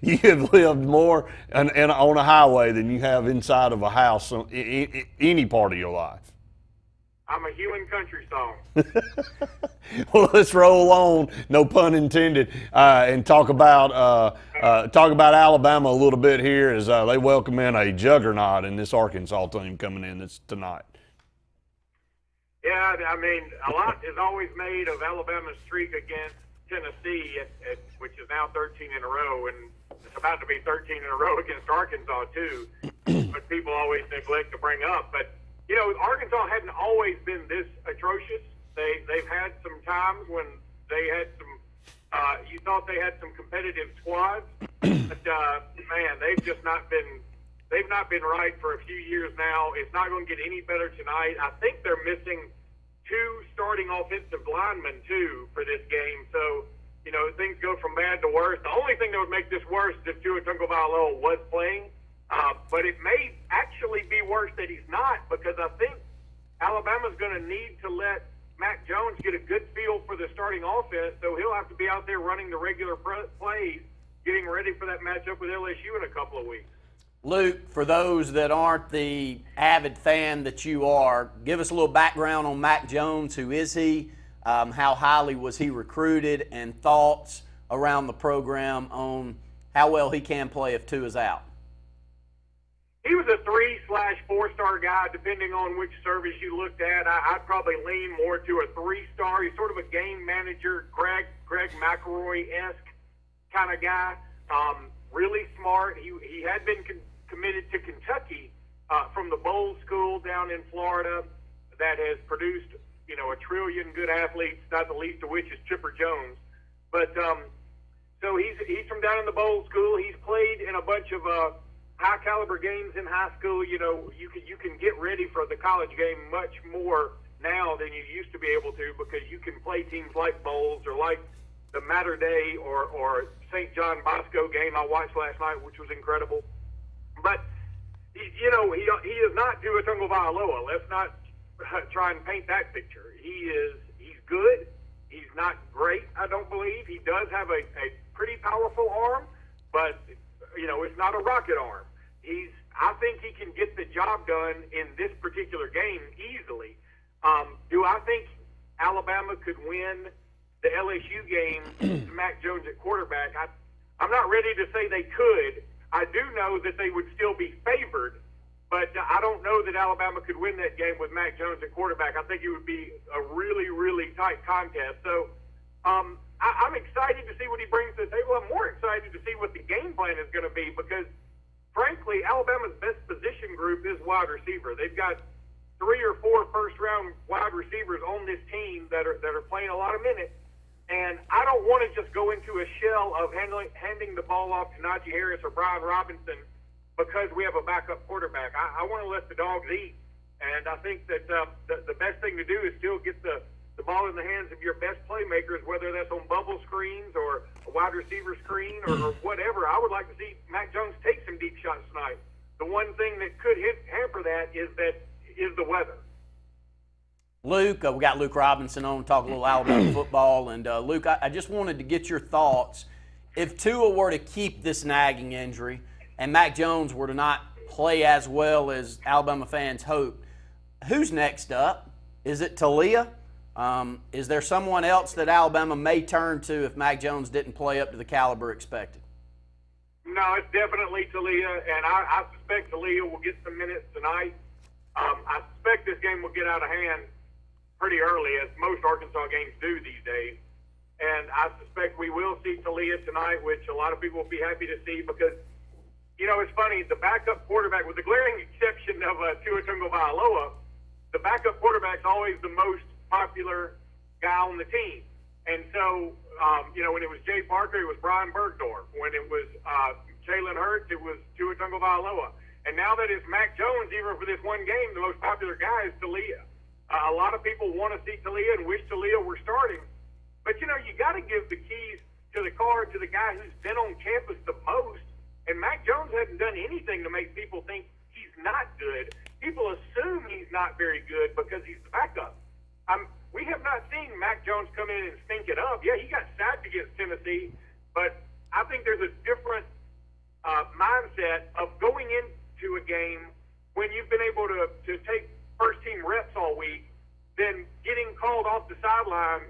You have lived more on a highway than you have inside of a house any part of your life. I'm a Hewin country song. Well, let's roll on, no pun intended, and talk about Alabama a little bit here as they welcome in a juggernaut in this Arkansas team coming in tonight. Yeah, I mean, a lot is always made of Alabama's streak against Tennessee, which is now 13 in a row, and it's about to be 13 in a row against Arkansas too. But people always neglect to bring up. But you know, Arkansas hadn't always been this atrocious. They've had some times when they had some. You thought they had some competitive squads, but man, they've just not been. They've not been right for a few years now. It's not going to get any better tonight. I think they're missing 2 starting offensive linemen too for this game. So you know, things go from bad to worse. The only thing that would make this worse is if Tua Tagovailoa was playing. But it may actually be worse that he's not, because I think Alabama's going to need to let Mac Jones get a good feel for the starting offense, so he'll have to be out there running the regular plays, getting ready for that matchup with LSU in a couple of weeks. Luke, for those that aren't the avid fan that you are, give us a little background on Mac Jones. Who is he? How highly was he recruited? And thoughts around the program on how well he can play if Tua's out. He was a 3/4-star guy, depending on which service you looked at. I'd probably lean more to a 3-star. He's sort of a game manager, Greg McElroy-esque kind of guy. Really smart. He had been committed to Kentucky from the Bowl School down in Florida that has produced, you know, a trillion good athletes, not the least of which is Chipper Jones. But so he's from down in the Bowl School. He's played in a bunch of high caliber games in high school. You know, you can get ready for the college game much more now than you used to be able to, because you can play teams like Bowls or like the Mater Dei or St. John Bosco game I watched last night, which was incredible. But you know, he is not Tua Tagovailoa. Let's not try and paint that picture. He's good. He's not great, I don't believe. He does have a pretty powerful arm, but you know, it's not a rocket arm. I think he can get the job done in this particular game easily. Do I think Alabama could win the LSU game with Mac Jones at quarterback? I'm not ready to say they could. I do know that they would still be favored But I don't know that Alabama could win that game with Mac Jones at quarterback. I think it would be a really, really tight contest. So I'm excited to see what he brings to the table. I'm more excited to see what the game plan is going to be because, frankly, Alabama's best position group is wide receiver. They've got 3 or 4 first-round wide receivers on this team that are playing a lot of minutes. And I don't want to just go into a shell of handing the ball off to Najee Harris or Brian Robinson because we have a backup quarterback. I want to let the dogs eat. And I think that the best thing to do is still get the ball in the hands of your best playmakers, whether that's on bubble screens or a wide receiver screen or whatever. I would like to see Mac Jones take some deep shots tonight. The one thing that could hamper that is the weather. Luke, we got Luke Robinson on to talk a little Alabama football. And, Luke, I just wanted to get your thoughts. If Tua were to keep this nagging injury and Mac Jones were to not play as well as Alabama fans hope, who's next up? Is it Talia? Is there someone else that Alabama may turn to if Mac Jones didn't play up to the caliber expected? No, it's definitely Talia, and I suspect Talia will get some minutes tonight. I suspect this game will get out of hand pretty early, as most Arkansas games do these days. And I suspect we will see Talia tonight, which a lot of people will be happy to see because, you know, it's funny, the backup quarterback, with the glaring exception of Tua Tagovailoa, the backup quarterback's always the most popular guy on the team. And so, you know, when it was Jay Parker, it was Brian Bergdorf. When it was Jalen Hurts, it was Tua Tagovailoa. And now that it's Mac Jones, even for this one game, the most popular guy is Talia. A lot of people want to see Talia and wish Talia were starting. But, you know, you got to give the keys to the car to the guy who's been on campus the most. And Mac Jones hasn't done anything to make people think he's not good. People assume he's not very good because he's the backup. We have not seen Mac Jones come in and stink it up. Yeah, he got sacked against Tennessee, but I think there's a different mindset of going into a game when you've been able to take first-team reps all week than getting called off the sideline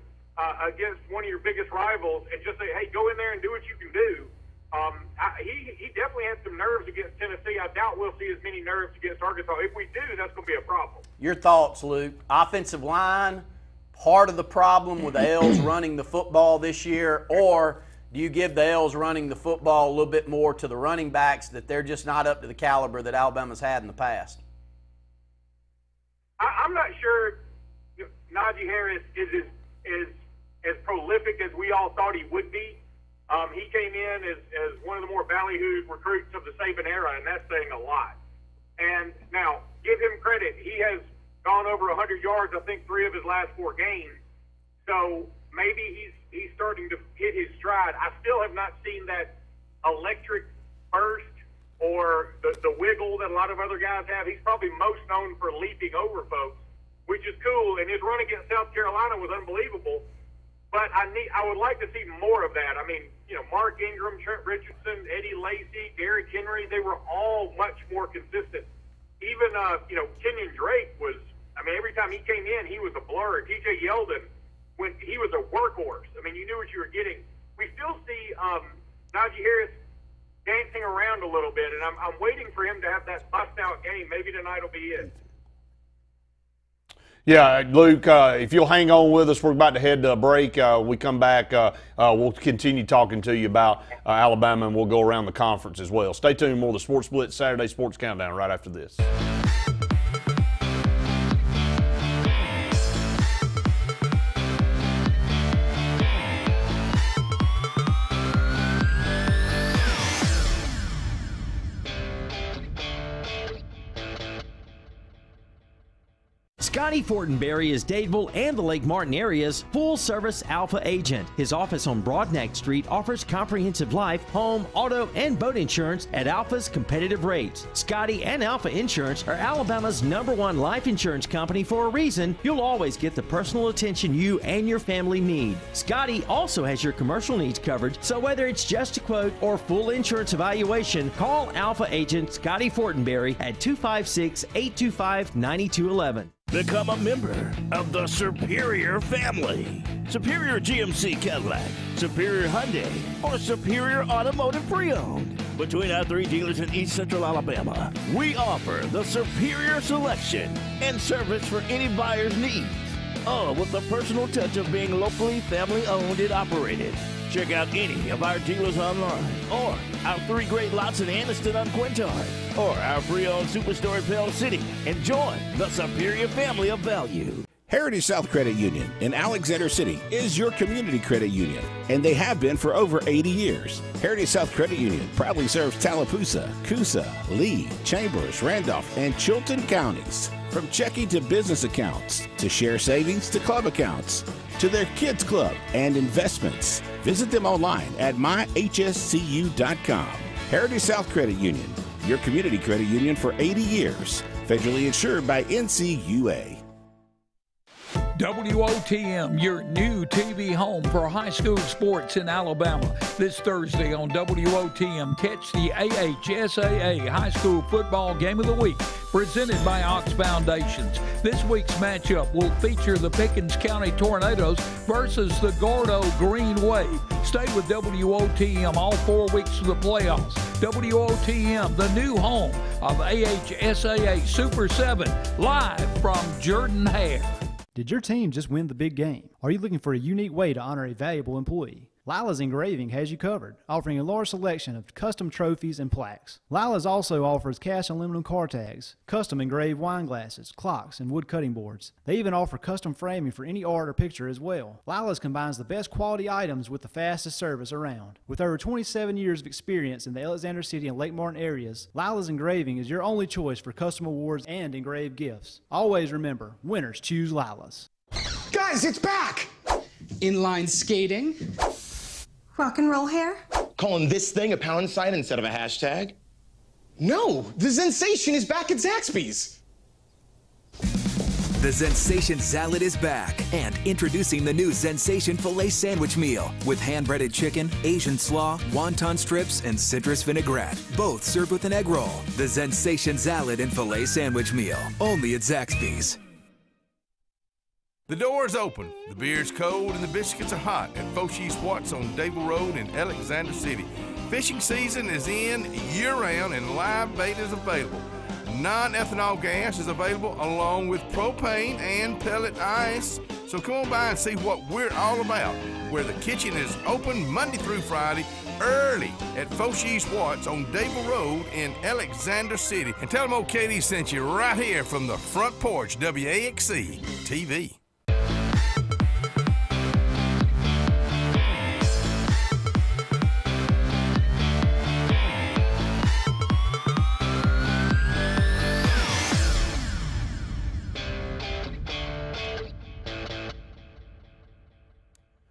against one of your biggest rivals and just say, hey, go in there and do what you can do. He definitely had some nerves against Tennessee. I doubt we'll see as many nerves against Arkansas. If we do, that's going to be a problem. Your thoughts, Luke? Offensive line, part of the problem with the L's running the football this year, or do you give the L's running the football a little bit more to the running backs that they're just not up to the caliber that Alabama's had in the past? I'm not sure Najee Harris is as prolific as we all thought he would be. He came in as one of the more ballyhooed recruits of the Saban era, and that's saying a lot. And now, give him credit. He has gone over 100 yards, I think, 3 of his last 4 games. So maybe he's starting to hit his stride. I still have not seen that electric burst or the wiggle that a lot of other guys have. He's probably most known for leaping over folks, which is cool. And his run against South Carolina was unbelievable. But I would like to see more of that. I mean, you know, Mark Ingram, Trent Richardson, Eddie Lacy, Derrick Henry, they were all much more consistent. Even, you know, Kenyon Drake was, I mean, every time he came in, he was a blur. TJ Yeldon, when he was a workhorse. I mean, you knew what you were getting. We still see Najee Harris dancing around a little bit, and I'm waiting for him to have that bust-out game. Maybe tonight will be it. Yeah, Luke, if you'll hang on with us, we're about to head to a break. We come back, we'll continue talking to you about Alabama, and we'll go around the conference as well. Stay tuned. More of the Sports Blitz Saturday Sports Countdown right after this. Scotty Fortenberry is Dadeville and the Lake Martin area's full-service Alpha agent. His office on Broadneck Street offers comprehensive life, home, auto, and boat insurance at Alpha's competitive rates. Scotty and Alpha Insurance are Alabama's #1 life insurance company for a reason. You'll always get the personal attention you and your family need. Scotty also has your commercial needs covered, so whether it's just a quote or full insurance evaluation, call Alpha agent Scotty Fortenberry at 256-825-9211. Become a member of the Superior family. Superior GMC Cadillac, Superior Hyundai, or Superior Automotive Pre-Owned. between our 3 dealers in East Central Alabama. We offer the superior selection and service for any buyer's needs, all with the personal touch of being locally family-owned and operated. Check out any of our dealers online, or our 3 great lots in Anniston on Quintard, or our pre-owned superstore in Pell City, and join the superior family of value. Heritage South Credit Union in Alexander City is your community credit union, and they have been for over 80 years. Heritage South Credit Union proudly serves Tallapoosa, Coosa, Lee, Chambers, Randolph, and Chilton counties. From checking to business accounts, to share savings to club accounts, to their kids club and investments. Visit them online at myhscu.com. Heritage South Credit Union, your community credit union for 80 years. Federally insured by NCUA. WOTM, your new TV home for high school sports in Alabama. This Thursday on WOTM, catch the AHSAA High School Football Game of the Week, presented by Ox Foundations. This week's matchup will feature the Pickens County Tornadoes versus the Gordo Green Wave. Stay with WOTM all 4 weeks of the playoffs. WOTM, the new home of AHSAA Super 7, live from Jordan Hare. Did your team just win the big game? Are you looking for a unique way to honor a valuable employee? Lila's Engraving has you covered, offering a large selection of custom trophies and plaques. Lila's also offers cast aluminum car tags, custom engraved wine glasses, clocks, and wood cutting boards. They even offer custom framing for any art or picture as well. Lila's combines the best quality items with the fastest service around. With over 27 years of experience in the Alexander City and Lake Martin areas, Lila's Engraving is your only choice for custom awards and engraved gifts. Always remember, winners choose Lila's. Guys, it's back! Inline skating. Rock and roll hair? Calling this thing a pound sign instead of a hashtag? No, the Zensation is back at Zaxby's. The Zensation Salad is back, and introducing the new Zensation Filet Sandwich Meal with hand-breaded chicken, Asian slaw, wonton strips, and citrus vinaigrette, both served with an egg roll. The Zensation Salad and Filet Sandwich Meal, only at Zaxby's. The door's open, the beer's cold, and the biscuits are hot at Foshee Swats on Dable Road in Alexander City. Fishing season is in year-round and live bait is available. Non-ethanol gas is available along with propane and pellet ice. So come on by and see what we're all about, where the kitchen is open Monday through Friday early at Foshee Swats on Dable Road in Alexander City. And tell them old Katie sent you right here from the front porch, WAXC TV.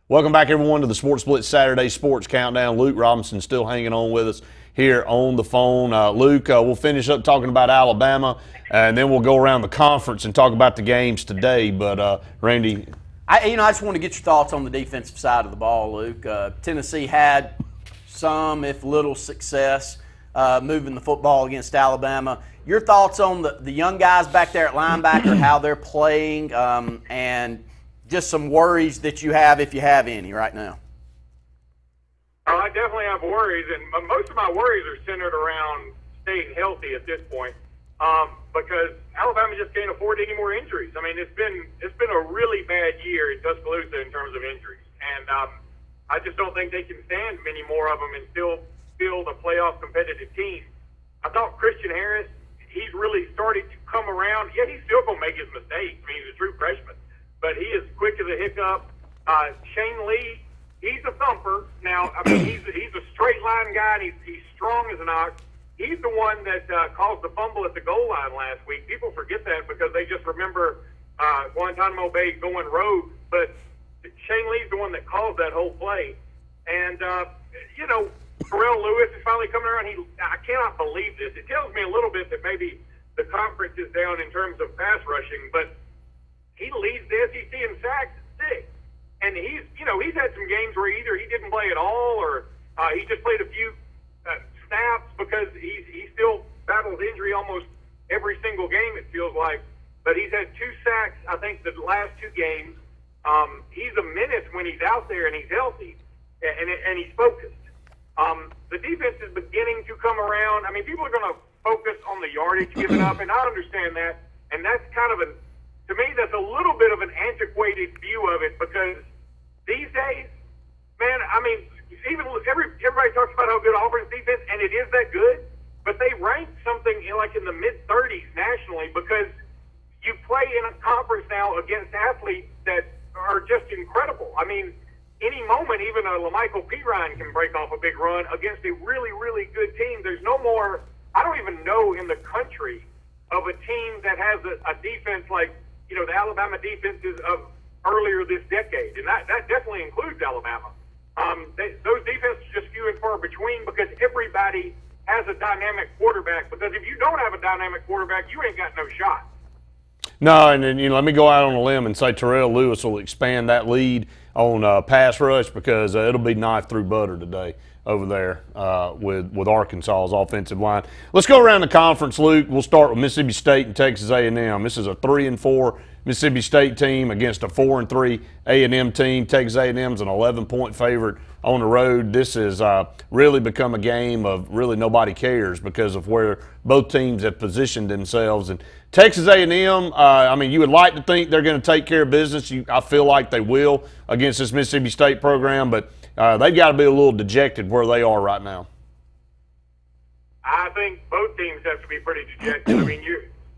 Welcome back, everyone, to the Sports Blitz Saturday Sports Countdown. Luke Robinson still hanging on with us here on the phone. Luke, we'll finish up talking about Alabama, and then we'll go around the conference and talk about the games today. But, Randy. I just want to get your thoughts on the defensive side of the ball, Luke. Tennessee had some, if little, success moving the football against Alabama. Your thoughts on the young guys back there at linebacker, how they're playing, and just some worries that you have, if you have any, right now. I definitely have worries, and most of my worries are centered around staying healthy at this point, because Alabama just can't afford any more injuries. I mean, it's been a really bad year in Tuscaloosa in terms of injuries, and I just don't think they can stand many more of them and still field a playoff competitive team. I thought Christian Harris, he's really started to come around. Yeah, he's still going to make his mistakes. I mean, he's a true freshman. But he is quick as a hiccup. Shane Lee, he's a thumper. Now, I mean, he's a straight line guy, and he's strong as an ox. He's the one that caused the fumble at the goal line last week. People forget that because they just remember Guantanamo Bay going rogue. But Shane Lee's the one that caused that whole play. And, Terrell Lewis is finally coming around. I cannot believe this. It tells me a little bit that maybe the conference is down in terms of pass rushing, but he leads the SEC in sacks at 6. And he's had some games where either he didn't play at all or he just played a few snaps because he still battles injury almost every single game, it feels like. But he's had 2 sacks, I think, the last 2 games. He's a menace when he's out there and he's healthy and he's focused. The defense is beginning to come around. I mean, people are going to focus on the yardage given up, and I understand that. And that's kind of to me, that's a little bit of an antiquated view of it because these days, man, I mean, everybody talks about how good Auburn's defense, and it is that good, but they rank something in the mid-30s nationally because you play in a conference now against athletes that are just incredible. I mean, any moment, even a LaMichael Pirine can break off a big run against a really, really good team. There's no more, I don't even know in the country of a team that has a defense like, the Alabama defenses of earlier this decade. And that definitely includes Alabama. Those defenses are just few and far between because everybody has a dynamic quarterback. Because if you don't have a dynamic quarterback, you ain't got no shot. No, and then, let me go out on a limb and say Terrell Lewis will expand that lead on pass rush because it'll be knife through butter today over there with Arkansas's offensive line. Let's go around the conference, Luke. We'll start with Mississippi State and Texas A&M. This is a 3-4 Mississippi State team against a 4-3 A&M team. Texas A&M's an 11-point favorite on the road. This has really become a game of really nobody cares because of where both teams have positioned themselves. And Texas A&M, I mean, you would like to think they're going to take care of business. I feel like they will against this Mississippi State program, but they've got to be a little dejected where they are right now. I think both teams have to be pretty dejected. I mean,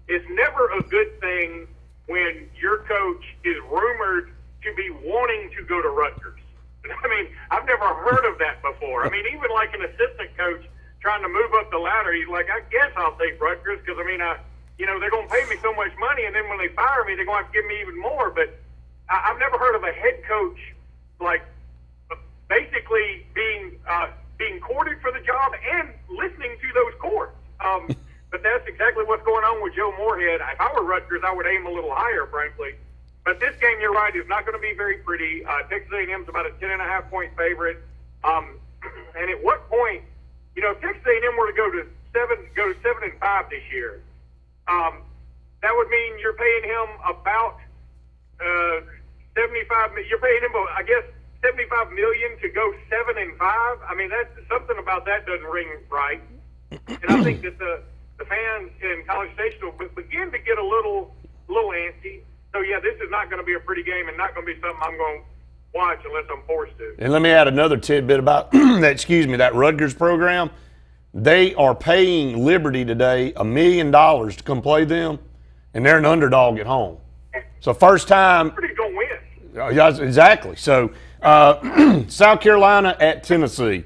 it's never a good thing when your coach is rumored to be wanting to go to Rutgers. I mean, I've never heard of that before. I mean, even like an assistant coach trying to move up the ladder, he's like, I guess I'll take Rutgers because, I mean, they're going to pay me so much money, and then when they fire me, they're going to have to give me even more. But I've never heard of a head coach, like, basically being courted for the job and listening to those courts. But that's exactly what's going on with Joe Moorhead. If I were Rutgers, I would aim a little higher, frankly. But this game, you're right, is not going to be very pretty. Texas A&M's about a 10.5-point favorite. And at what point, if Texas A&M were to go to 7-5 this year, that would mean you're paying him about $75. You're paying him, I guess, $75 million to go 7-5. I mean, that's something about that doesn't ring right. And I think that the fans in College Station will begin to get a little antsy. So, yeah, this is not going to be a pretty game and not going to be something I'm going to watch unless I'm forced to. And let me add another tidbit about that Rutgers program. They are paying Liberty today $1 million to come play them, and they're an underdog at home. So first time. Liberty's going to win. Yeah, exactly. So South Carolina at Tennessee.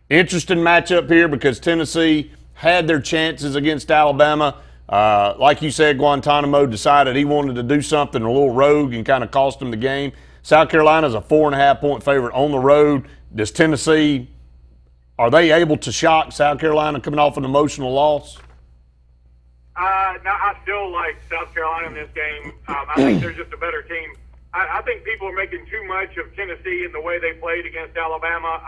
Interesting matchup here because Tennessee had their chances against Alabama. Like you said, Guantanamo decided he wanted to do something a little rogue and kind of cost him the game. South Carolina's a 4.5-point favorite on the road. Does Tennessee, are they able to shock South Carolina coming off an emotional loss? No, I still like South Carolina in this game. I think they're just a better team. I think people are making too much of Tennessee in the way they played against Alabama.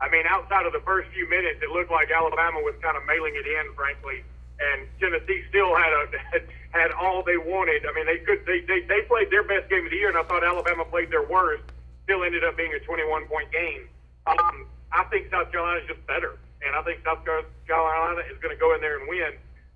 I mean, outside of the first few minutes, it looked like Alabama was kind of mailing it in, frankly. And Tennessee still had all they wanted. I mean, they played their best game of the year, and I thought Alabama played their worst. Still ended up being a 21-point game. I think South Carolina is just better, and I think South Carolina is going to go in there and win.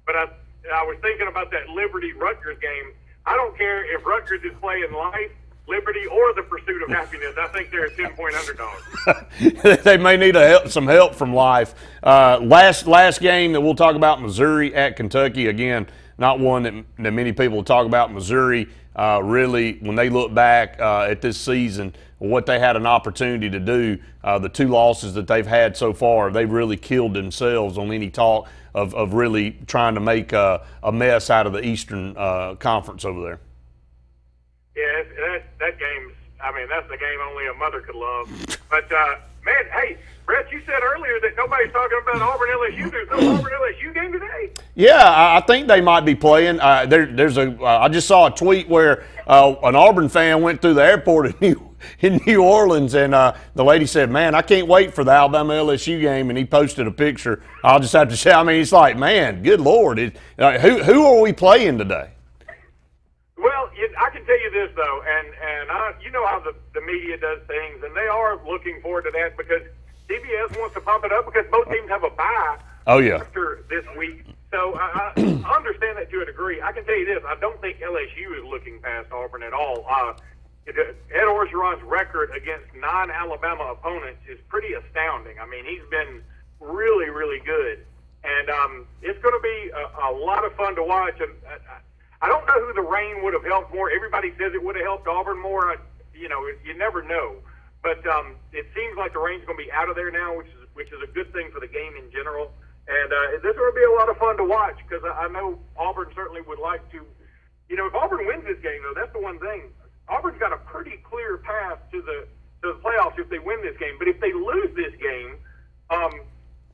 But I was thinking about that Liberty-Rutgers game. I don't care if Rutgers is playing life, Liberty, or the Pursuit of Happiness. I think they're a 10-point underdog. They may need some help from life. Last game that we'll talk about, Missouri at Kentucky. Again, not one that many people will talk about. Missouri, really, when they look back at this season, what they had an opportunity to do, the two losses that they've had so far, they've really killed themselves on any talk of really trying to make a mess out of the Eastern Conference over there. Yeah, that game's, I mean, that's the game only a mother could love. But, man, hey, Brett, you said earlier that nobody's talking about Auburn LSU. There's no Auburn LSU game today? Yeah, I think they might be playing. I just saw a tweet where an Auburn fan went through the airport in New Orleans, and the lady said, man, I can't wait for the Alabama-LSU game, and he posted a picture. I'll just have to say, I mean, it's like, man, good Lord. Who are we playing today? Well, I can tell you this, though, and you know how the media does things, and they are looking forward to that because CBS wants to pump it up because both teams have a bye after this week. So I understand that to a degree. I can tell you this. I don't think LSU is looking past Auburn at all. Ed Orgeron's record against non-Alabama opponents is pretty astounding. I mean, he's been really, really good. And it's going to be a lot of fun to watch. And I don't know who the rain would have helped more. Everybody says it would have helped Auburn more. You never know. But it seems like the rain's going to be out of there now, which is a good thing for the game in general. And this is going to be a lot of fun to watch because I know Auburn certainly would like to. If Auburn wins this game, though, that's the one thing. Auburn's got a pretty clear path to the playoffs if they win this game. But if they lose this game,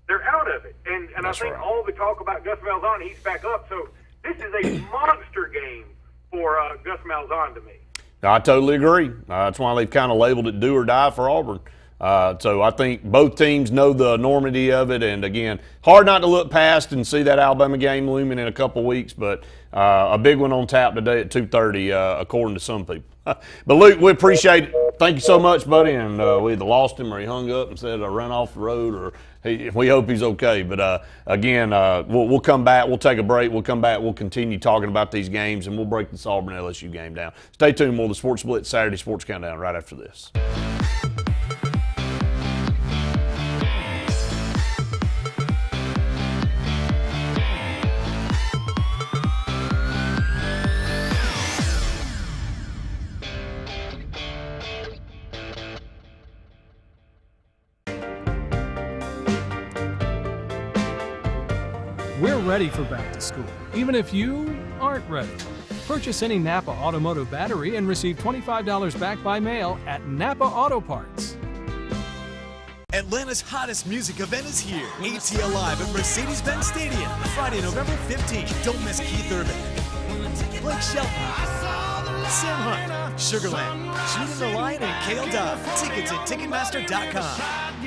they're out of it. And I think all the talk about Gus Malzahn, he's back up. So this is a monster game for Gus Malzahn to me. I totally agree. That's why they've kind of labeled it do or die for Auburn. So I think both teams know the enormity of it. And, again, hard not to look past and see that Alabama game looming in a couple weeks. But a big one on tap today at 2:30, according to some people. But, Luke, we appreciate it. Thank you so much, buddy. And we either lost him or he hung up and said I ran off the road, or we hope he's okay. But, again, we'll come back. We'll take a break. We'll come back. We'll continue talking about these games, and we'll break this Auburn LSU game down. Stay tuned. More of the Sports Blitz Saturday Sports Countdown right after this. We're ready for back to school, even if you aren't ready. Purchase any Napa Automotive battery and receive $25 back by mail at Napa Auto Parts. Atlanta's hottest music event is here. ATL Live at Mercedes-Benz Stadium, Friday, November 15th. Don't miss Keith Urban, Blake Shelton, Sam Hunt, Sugarland, Judah the Lion, and Kale Dove. Tickets at Ticketmaster.com.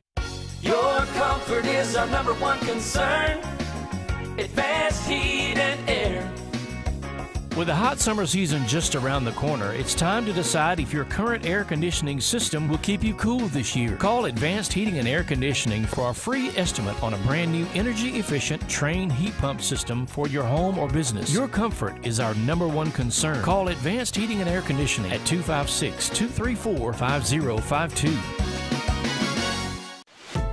Your comfort is our number one concern. Advanced heat and air. With the hot summer season just around the corner, it's time to decide if your current air conditioning system will keep you cool this year. Call Advanced Heating and Air Conditioning for a free estimate on a brand new energy-efficient Trane heat pump system for your home or business. Your comfort is our number one concern. Call Advanced Heating and Air Conditioning at 256-234-5052.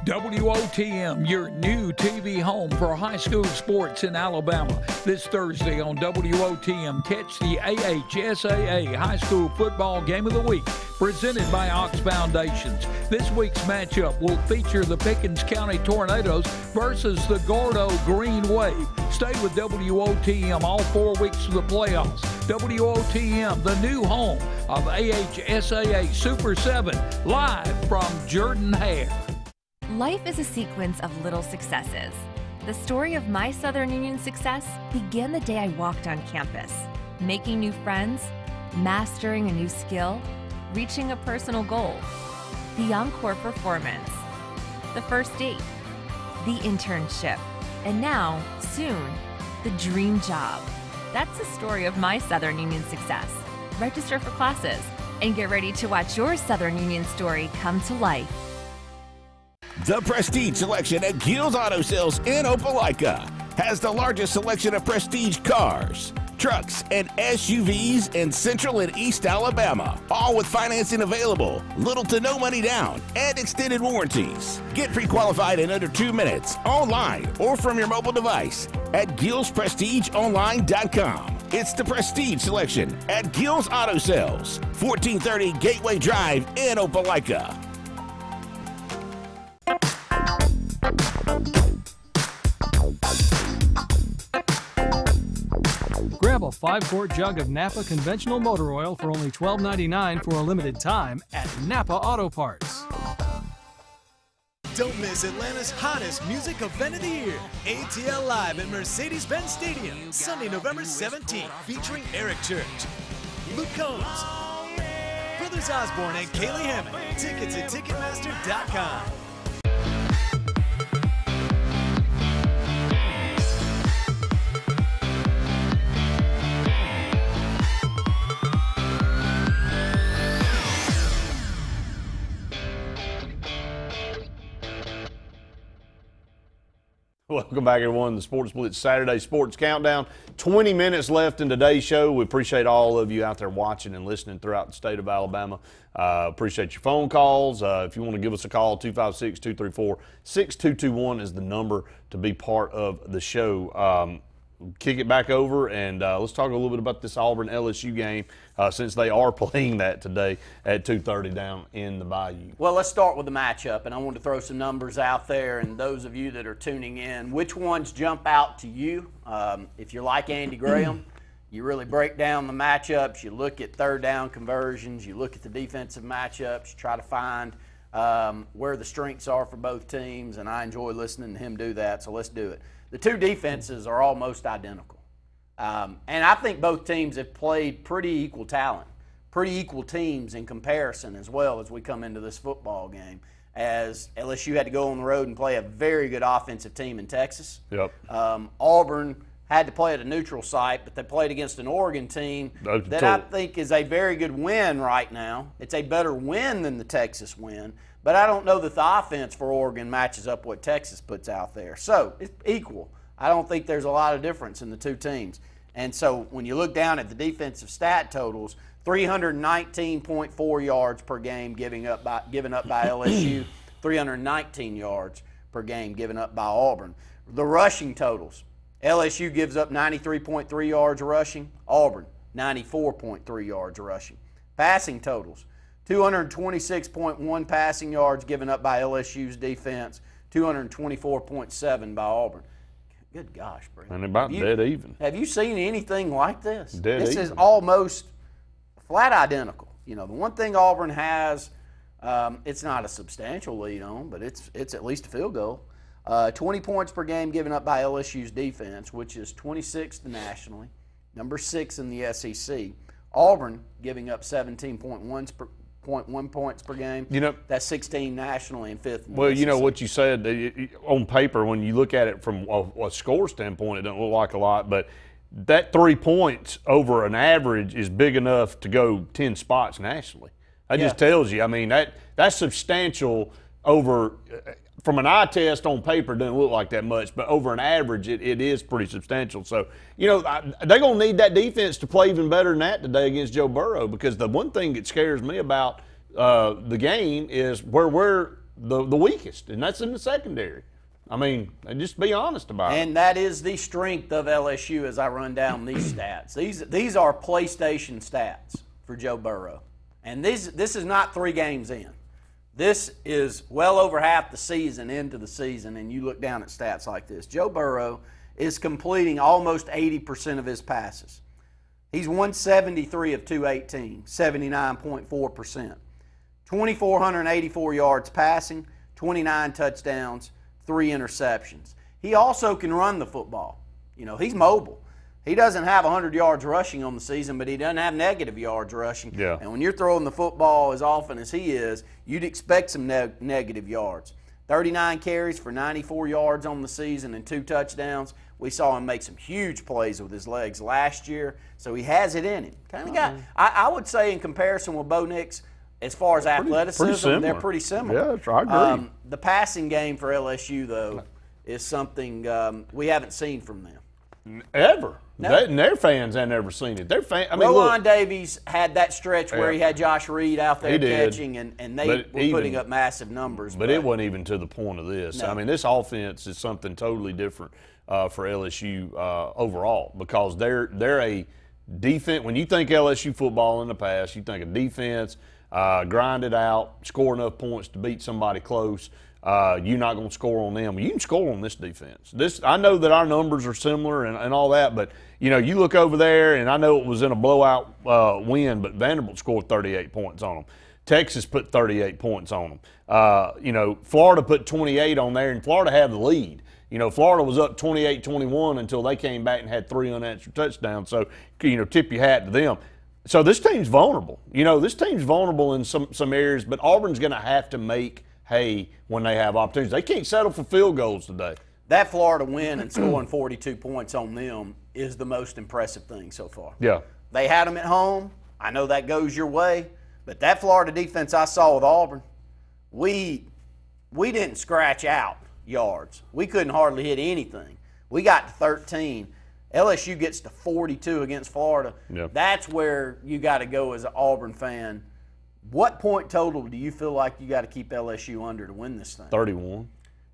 WOTM, your new TV home for high school sports in Alabama. This Thursday on WOTM, catch the AHSAA High School Football Game of the Week, presented by Ox Foundations. This week's matchup will feature the Pickens County Tornadoes versus the Gordo Green Wave. Stay with WOTM all 4 weeks of the playoffs. WOTM, the new home of AHSAA Super 7, live from Jordan-Hare. Life is a sequence of little successes. The story of my Southern Union success began the day I walked on campus, making new friends, mastering a new skill, reaching a personal goal, the encore performance, the first date, the internship, and now, soon, the dream job. That's the story of my Southern Union success. Register for classes and get ready to watch your Southern Union story come to life. The Prestige Selection at Gills Auto Sales in Opelika has the largest selection of prestige cars, trucks, and SUVs in Central and East Alabama, all with financing available, little to no money down, and extended warranties. Get pre-qualified in under 2 minutes, online or from your mobile device at GillsPrestigeOnline.com. It's the Prestige Selection at Gills Auto Sales, 1430 Gateway Drive in Opelika. Grab a 5-quart jug of Napa conventional motor oil for only $12.99 for a limited time at Napa Auto Parts. Don't miss Atlanta's hottest music event of the year. ATL Live at Mercedes-Benz Stadium, Sunday, November 17th, featuring Eric Church, Luke Combs, Brothers Osborne, and Kaylee Hammond. Tickets at Ticketmaster.com. Welcome back, everyone, to the Sports Blitz Saturday Sports Countdown. 20 minutes left in today's show. We appreciate all of you out there watching and listening throughout the state of Alabama. Appreciate your phone calls. If you want to give us a call, 256-234-6221 is the number to be part of the show. Kick it back over, and let's talk a little bit about this Auburn-LSU game since they are playing that today at 2:30 down in the Bayou. Well, let's start with the matchup, and I want to throw some numbers out there, and those of you that are tuning in, which ones jump out to you? If you're like Andy Graham, you really break down the matchups, you look at third down conversions, you look at the defensive matchups, you try to find where the strengths are for both teams, and I enjoy listening to him do that, so let's do it. The two defenses are almost identical. And I think both teams have played pretty equal talent, pretty equal teams in comparison as well as we come into this football game. As LSU had to go on the road and play a very good offensive team in Texas. Yep. Auburn had to play at a neutral site, but they played against an Oregon team that I think is a very good win right now. It's a better win than the Texas win. But I don't know that the offense for Oregon matches up what Texas puts out there. So it's equal. I don't think there's a lot of difference in the two teams. And so when you look down at the defensive stat totals, 319.4 yards per game given up by LSU, 319 yards per game given up by Auburn. The rushing totals, LSU gives up 93.3 yards rushing, Auburn 94.3 yards rushing. Passing totals, 226.1 passing yards given up by LSU's defense, 224.7 by Auburn. Good gosh, Brett. And about dead even. Have you seen anything like this? This even. is almost flat identical. You know, the one thing Auburn has, it's not a substantial lead on, but it's at least a field goal. 20 points per game given up by LSU's defense, which is 26th nationally, number 6 in the SEC. Auburn giving up 17.1 points per game. You know, that's 16 nationally and 5th. Well, you know what you said on paper, when you look at it from a score standpoint, it doesn't look like a lot, but that 3 points over an average is big enough to go 10 spots nationally. That just tells you. I mean, that's substantial over. From an eye test on paper, it doesn't look like that much, but over an average, it is pretty substantial. So, you know, they're going to need that defense to play even better than that today against Joe Burrow, because the one thing that scares me about the game is where we're the weakest, and that's in the secondary. I mean, just be honest about it. And that is the strength of LSU as I run down these stats. These are PlayStation stats for Joe Burrow. And this is not 3 games in. This is well over half the season into the season, and you look down at stats like this. Joe Burrow is completing almost 80% of his passes. He's 173 of 218, 79.4%. 2,484 yards passing, 29 touchdowns, 3 interceptions. He also can run the football. You know, he's mobile. He doesn't have 100 yards rushing on the season, but he doesn't have negative yards rushing. Yeah. And when you're throwing the football as often as he is, you'd expect some negative yards. 39 carries for 94 yards on the season and 2 touchdowns. We saw him make some huge plays with his legs last year, so he has it in him. Kind of guy. I would say in comparison with Bo Nix, as far as athleticism, they're pretty similar. Yeah, I agree. The passing game for LSU, though, is something we haven't seen from them. Ever. No. Their fans ain't never seen it. Rowan Davies had that stretch where he had Josh Reed out there catching, and they were putting up massive numbers. But it wasn't even to the point of this. No. I mean, this offense is something totally different for LSU overall, because they're a defense. When you think LSU football in the past, you think of defense, grind it out, score enough points to beat somebody close. You're not going to score on them. You can score on this defense. I know that our numbers are similar and all that, but, you know, you look over there, and I know it was in a blowout win, but Vanderbilt scored 38 points on them. Texas put 38 points on them. You know, Florida put 28 on there, and Florida had the lead. You know, Florida was up 28-21 until they came back and had 3 unanswered touchdowns. So, you know, tip your hat to them. So this team's vulnerable. You know, this team's vulnerable in some areas, but Auburn's going to have to make hay when they have opportunities. They can't settle for field goals today. That Florida win and scoring 42 points on them is the most impressive thing so far. Yeah. They had them at home. I know that goes your way, but that Florida defense I saw with Auburn, we didn't scratch out. yards. We couldn't hardly hit anything. We got to 13. LSU gets to 42 against Florida. Yep. That's where you got to go as an Auburn fan. What point total do you feel like you got to keep LSU under to win this thing? 31.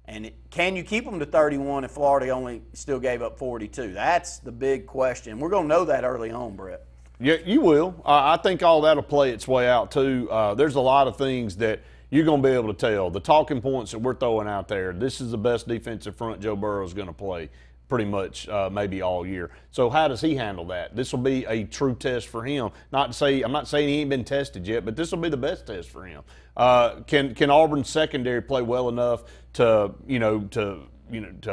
And can you keep them to 31 if Florida only still gave up 42? That's the big question. We're going to know that early on, Brett. Yeah, you will. I think all that will play its way out, too. There's a lot of things that you're going to be able to tell. The talking points that we're throwing out there, this is the best defensive front Joe Burrow is going to play pretty much maybe all year. So how does he handle that? This will be a true test for him. I'm not saying he ain't been tested yet, but this will be the best test for him. Can Auburn's secondary play well enough to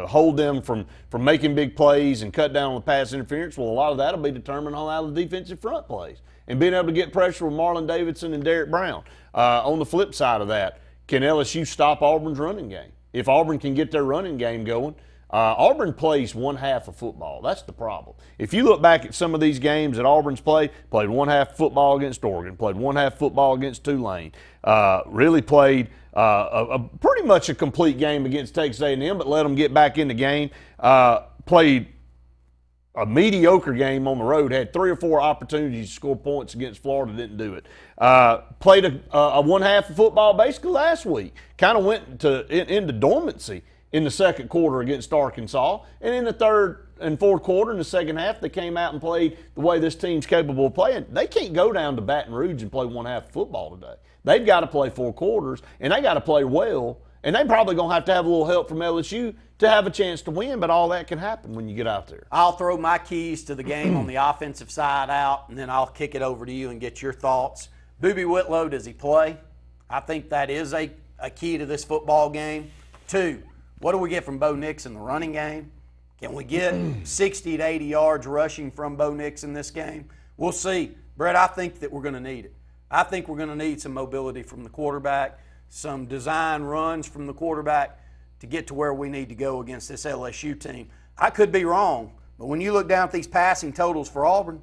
hold them from making big plays and cut down on the pass interference? Well, a lot of that will be determined on how the defensive front plays and being able to get pressure with Marlon Davidson and Derek Brown. On the flip side of that, can LSU stop Auburn's running game? If Auburn can get their running game going, Auburn plays one half of football. That's the problem. If you look back at some of these games that Auburn's played one half football against Oregon, played one half football against Tulane, really played pretty much a complete game against Texas A&M, but let them get back in the game. Played a mediocre game on the road, had 3 or 4 opportunities to score points against Florida, didn't do it. Played a one half of football basically last week, kind of went into dormancy in the second quarter against Arkansas, and in the third and fourth quarter, in the second half, they came out and played the way this team's capable of playing. They can't go down to Baton Rouge and play one half of football today. They've got to play 4 quarters, and they got to play well, and they probably going to have a little help from LSU to have a chance to win, but all that can happen when you get out there. I'll throw my keys to the game on the offensive side out, and then I'll kick it over to you and get your thoughts. Boobie Whitlow, does he play? I think that is a key to this football game. 2, what do we get from Bo Nix in the running game? Can we get 60 to 80 yards rushing from Bo Nix in this game? We'll see. Brett, I think that we're going to need it. I think we're going to need some mobility from the quarterback, some design runs from the quarterback to get to where we need to go against this LSU team. I could be wrong, but when you look down at these passing totals for Auburn,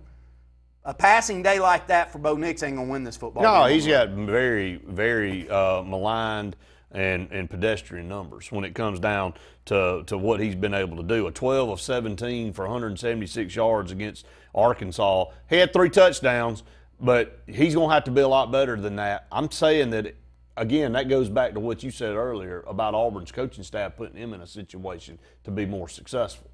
a passing day like that for Bo Nix ain't going to win this football game. No, he's got very, very maligned and pedestrian numbers when it comes down to what he's been able to do. A 12 of 17 for 176 yards against Arkansas. He had 3 touchdowns, but he's going to have to be a lot better than that. I'm saying that, again, that goes back to what you said earlier about Auburn's coaching staff putting him in a situation to be more successful.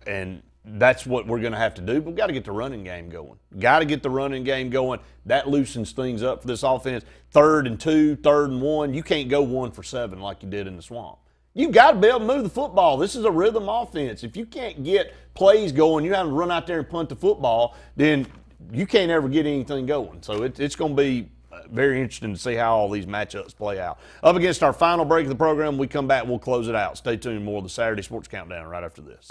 And that's what we're going to have to do. But we've got to get the running game going. Got to get the running game going. That loosens things up for this offense. 3rd and 2, 3rd and 1. You can't go 1 for 7 like you did in the Swamp. You've got to be able to move the football. This is a rhythm offense. If you can't get plays going, you have to run out there and punt the football, then you can't ever get anything going. So it's going to be very interesting to see how all these matchups play out. Up against our final break of the program, when we come back, we'll close it out. Stay tuned. More of the Saturday Sports Countdown right after this.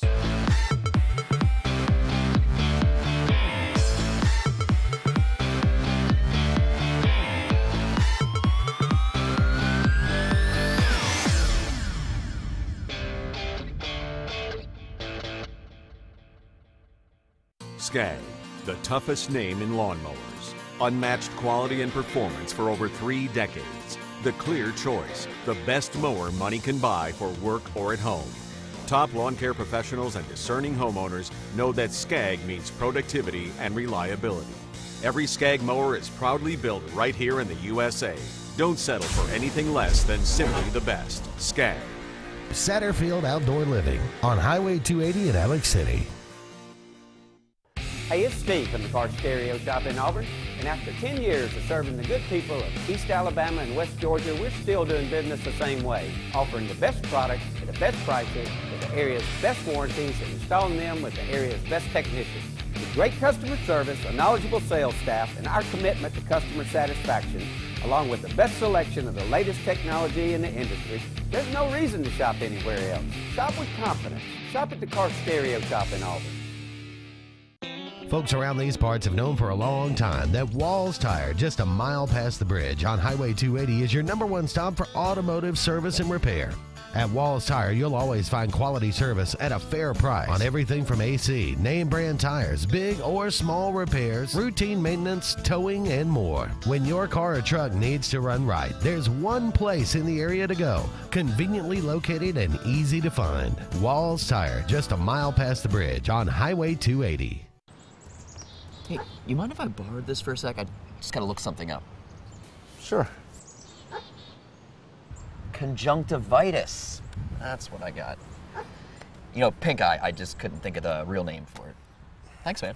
Skag, the toughest name in lawnmowers. Unmatched quality and performance for over 3 decades. The clear choice, the best mower money can buy for work or at home. Top lawn care professionals and discerning homeowners know that Skag means productivity and reliability. Every Skag mower is proudly built right here in the USA. Don't settle for anything less than simply the best. Skag. Satterfield Outdoor Living on Highway 280 in Alex City. Hey, it's Steve from the Car Stereo Shop in Auburn, and after 10 years of serving the good people of East Alabama and West Georgia, we're still doing business the same way, offering the best products at the best prices with the area's best warranties and installing them with the area's best technicians. With great customer service, a knowledgeable sales staff, and our commitment to customer satisfaction, along with the best selection of the latest technology in the industry, there's no reason to shop anywhere else. Shop with confidence. Shop at the Car Stereo Shop in Auburn. Folks around these parts have known for a long time that Walls Tire, just a mile past the bridge on Highway 280, is your #1 stop for automotive service and repair. At Walls Tire, you'll always find quality service at a fair price on everything from AC, name brand tires, big or small repairs, routine maintenance, towing, and more. When your car or truck needs to run right, there's one place in the area to go, conveniently located and easy to find. Walls Tire, just a mile past the bridge on Highway 280. Hey, you mind if I borrowed this for a sec? I just gotta look something up. Sure. Conjunctivitis. That's what I got. You know, pink eye, I just couldn't think of the real name for it. Thanks, man.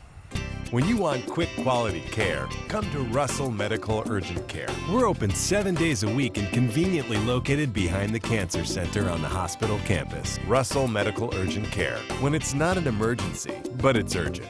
When you want quick quality care, come to Russell Medical Urgent Care. We're open 7 days a week and conveniently located behind the Cancer Center on the hospital campus. Russell Medical Urgent Care. When it's not an emergency, but it's urgent.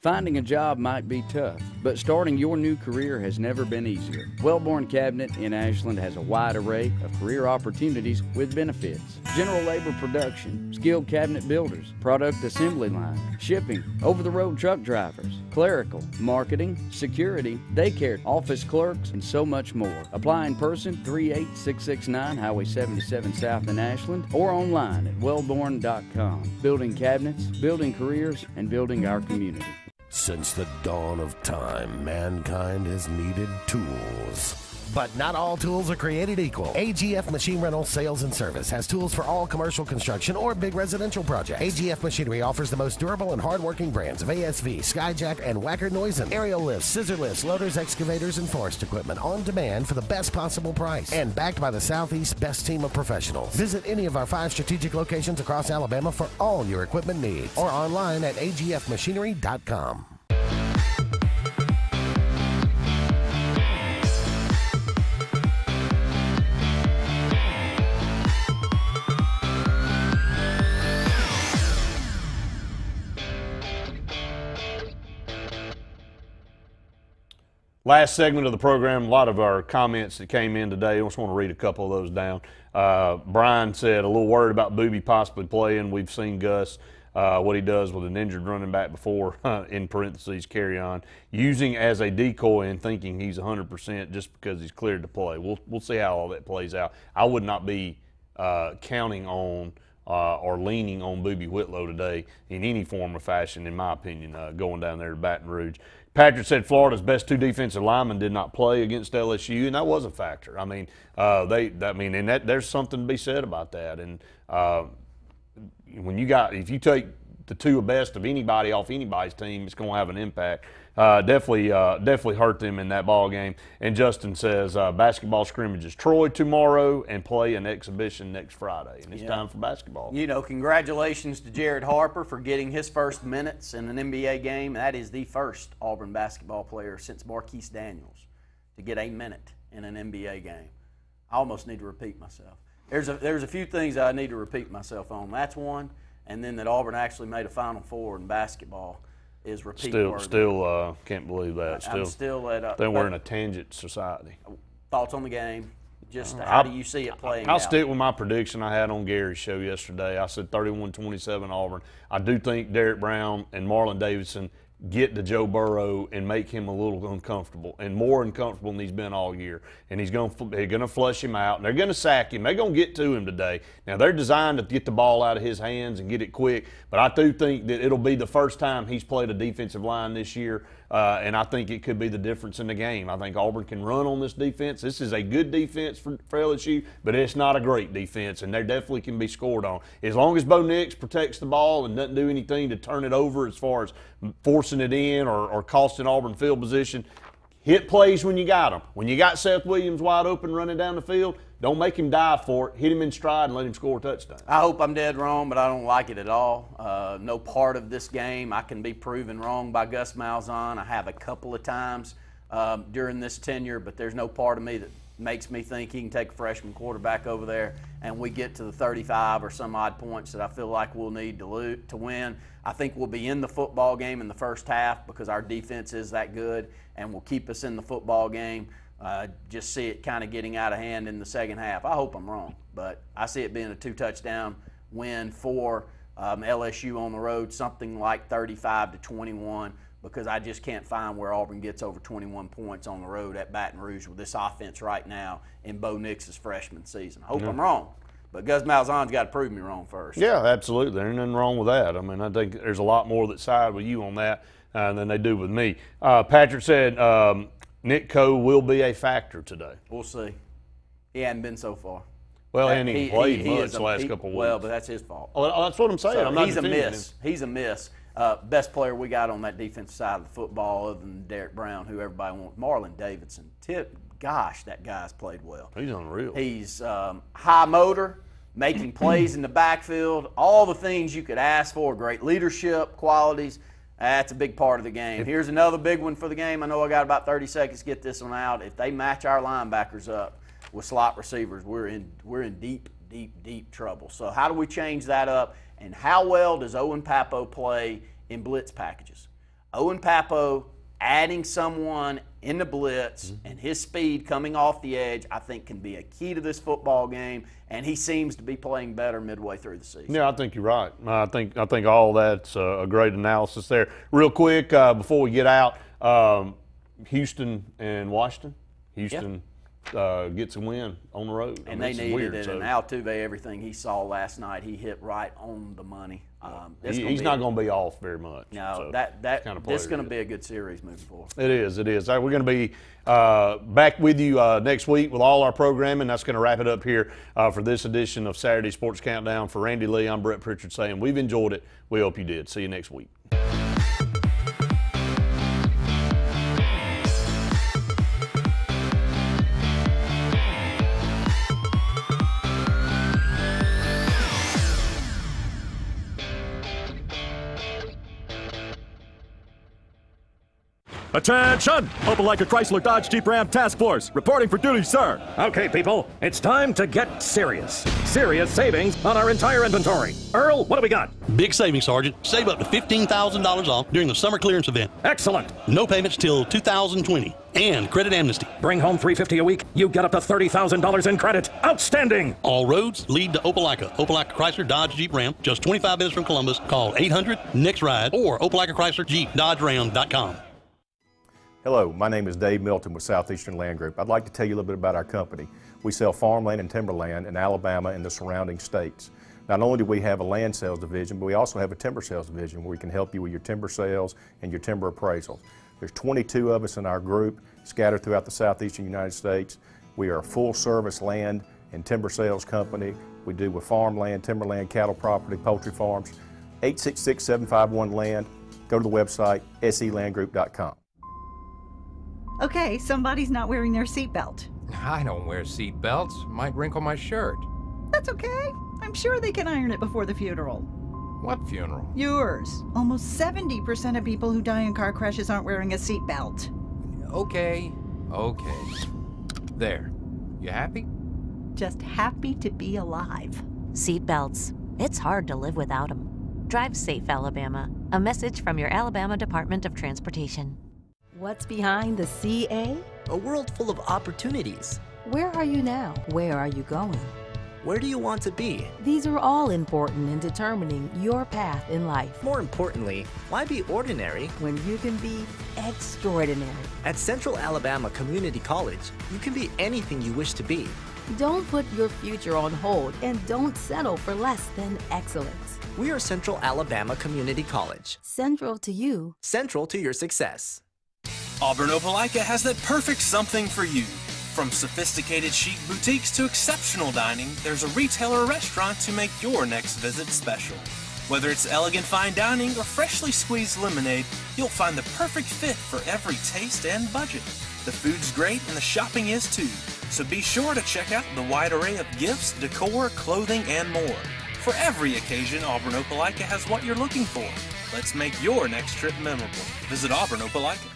Finding a job might be tough, but starting your new career has never been easier. Wellborn Cabinet in Ashland has a wide array of career opportunities with benefits. General labor production, skilled cabinet builders, product assembly line, shipping, over-the-road truck drivers, clerical, marketing, security, daycare, office clerks, and so much more. Apply in person, 38669 Highway 77 South in Ashland, or online at wellborn.com. Building cabinets, building careers, and building our community. Since the dawn of time, mankind has needed tools. But not all tools are created equal. AGF Machine Rental Sales and Service has tools for all commercial construction or big residential projects. AGF Machinery offers the most durable and hard-working brands of ASV, Skyjack, and Wacker Neusen. Aerial lifts, scissor lifts, loaders, excavators, and forest equipment on demand for the best possible price. And backed by the Southeast's best team of professionals. Visit any of our 5 strategic locations across Alabama for all your equipment needs. Or online at agfmachinery.com. Last segment of the program, a lot of our comments that came in today. I just want to read a couple of those down. Brian said, a little worried about Booby possibly playing. We've seen Gus, what he does with an injured running back before, in parentheses, carry on, using as a decoy and thinking he's 100% just because he's cleared to play. We'll see how all that plays out. I would not be counting on or leaning on Booby Whitlow today in any form or fashion, in my opinion, going down there to Baton Rouge. Patrick said Florida's best 2 defensive linemen did not play against LSU, and that was a factor. I mean, there's something to be said about that. And if you take the 2 best of anybody off anybody's team, it's going to have an impact. Definitely hurt them in that ball game. And Justin says basketball scrimmages Troy tomorrow and play an exhibition next Friday, and it's time for basketball. You know, congratulations to Jared Harper for getting his first minutes in an NBA game. That is the first Auburn basketball player since Marquise Daniels to get a minute in an NBA game. I almost need to repeat myself. There's a few things I need to repeat myself on. That's one, and then that Auburn actually made a Final Four in basketball is repeat worthy. Still can't believe that. I'm still at then we're in a tangent society. Thoughts on the game? Just how do you see it playing out? I'll stick with my prediction I had on Gary's show yesterday. I said 31-27 Auburn. I do think Derek Brown and Marlon Davidson get to Joe Burrow and make him a little uncomfortable, and more uncomfortable than he's been all year. And they're going to flush him out, and they're going to sack him. They're going to get to him today. Now, they're designed to get the ball out of his hands and get it quick, but I do think that it'll be the first time he's played a defensive line this year, and I think it could be the difference in the game. I think Auburn can run on this defense. This is a good defense for LSU, but it's not a great defense, and they definitely can be scored on. As long as Bo Nix protects the ball and doesn't do anything to turn it over as far as forcing it in or costing Auburn field position, hit plays when you got them. When you got Seth Williams wide open running down the field, don't make him dive for it. Hit him in stride and let him score a touchdown. I hope I'm dead wrong, but I don't like it at all. No part of this game I can be proven wrong by Gus Malzahn. I have a couple of times during this tenure, but there's no part of me that makes me think he can take a freshman quarterback over there and we get to the 35 or some odd points that I feel like we'll need to win. I think we'll be in the football game in the first half because our defense is that good and will keep us in the football game. Just see it kind of getting out of hand in the second half. I hope I'm wrong, but I see it being a 2-touchdown win for LSU on the road, something like 35-21, because I just can't find where Auburn gets over 21 points on the road at Baton Rouge with this offense right now in Bo Nix's freshman season. I hope I'm wrong, But Gus Malzahn's got to prove me wrong first. Yeah, absolutely. There ain't nothing wrong with that. I mean, I think there's a lot more that side with you on that than they do with me. Patrick said Nick Coe will be a factor today. We'll see. He hadn't been so far. Well, and he played much the last couple of weeks. Well, but that's his fault. Oh, that's what I'm saying. So I'm not he's a defending miss. him. He's a miss. Best player we got on that defensive side of the football, other than Derek Brown, who everybody wants, Marlon Davidson. Gosh, that guy's played well. He's unreal. He's high motor, making plays in the backfield, all the things you could ask for, great leadership qualities. That's a big part of the game. Here's another big one for the game. I know I got about 30 seconds to get this one out. If they match our linebackers up with slot receivers, we're in deep trouble. So how do we change that up? And how well does Owen Pappoe play in blitz packages? Owen Pappoe adding someone in the blitz and his speed coming off the edge, I think, can be a key to this football game. And he seems to be playing better midway through the season. Yeah, I think you're right. I think all that's a great analysis there. Real quick, before we get out, Houston and Washington. Houston gets a win on the road. And they needed it. And Altuve, everything he saw last night, he hit right on the money. He's not going to be off very much. No, so this is going to be a good series moving forward. It is. We're going to be back with you next week with all our programming. That's going to wrap it up here for this edition of Saturday Sports Countdown. For Randy Lee, I'm Brett Pritchard saying we've enjoyed it. We hope you did. See you next week. Attention! Opelika Chrysler Dodge Jeep Ram Task Force, reporting for duty, sir. Okay, people, it's time to get serious. Serious savings on our entire inventory. Earl, what do we got? Big savings, Sergeant. Save up to $15,000 off during the summer clearance event. Excellent. No payments till 2020. And credit amnesty. Bring home $350 a week, you get up to $30,000 in credit. Outstanding! All roads lead to Opelika. Opelika Chrysler Dodge Jeep Ram, just 25 minutes from Columbus. Call 800-NEXT-RIDE or OpelikaChryslerJeep-Dodge-Ram.com. Hello, my name is Dave Milton with Southeastern Land Group. I'd like to tell you a little bit about our company. We sell farmland and timberland in Alabama and the surrounding states. Not only do we have a land sales division, but we also have a timber sales division where we can help you with your timber sales and your timber appraisals. There's 22 of us in our group scattered throughout the southeastern United States. We are a full-service land and timber sales company. We do with farmland, timberland, cattle property, poultry farms. 866-751-LAND. Go to the website, selandgroup.com. Okay, somebody's not wearing their seatbelt. I don't wear seatbelts. Might wrinkle my shirt. That's okay. I'm sure they can iron it before the funeral. What funeral? Yours. Almost 70% of people who die in car crashes aren't wearing a seatbelt. Okay. There. You happy? Just happy to be alive. Seatbelts. It's hard to live without them. Drive safe, Alabama. A message from your Alabama Department of Transportation. What's behind the CA? A world full of opportunities. Where are you now? Where are you going? Where do you want to be? These are all important in determining your path in life. More importantly, why be ordinary when you can be extraordinary? At Central Alabama Community College, you can be anything you wish to be. Don't put your future on hold and don't settle for less than excellence. We are Central Alabama Community College. Central to you. Central to your success. Auburn Opelika has that perfect something for you. From sophisticated chic boutiques to exceptional dining, there's a retailer or restaurant to make your next visit special. Whether it's elegant fine dining or freshly squeezed lemonade, you'll find the perfect fit for every taste and budget. The food's great and the shopping is too, so be sure to check out the wide array of gifts, decor, clothing, and more. For every occasion, Auburn Opelika has what you're looking for. Let's make your next trip memorable. Visit Auburn Opelika.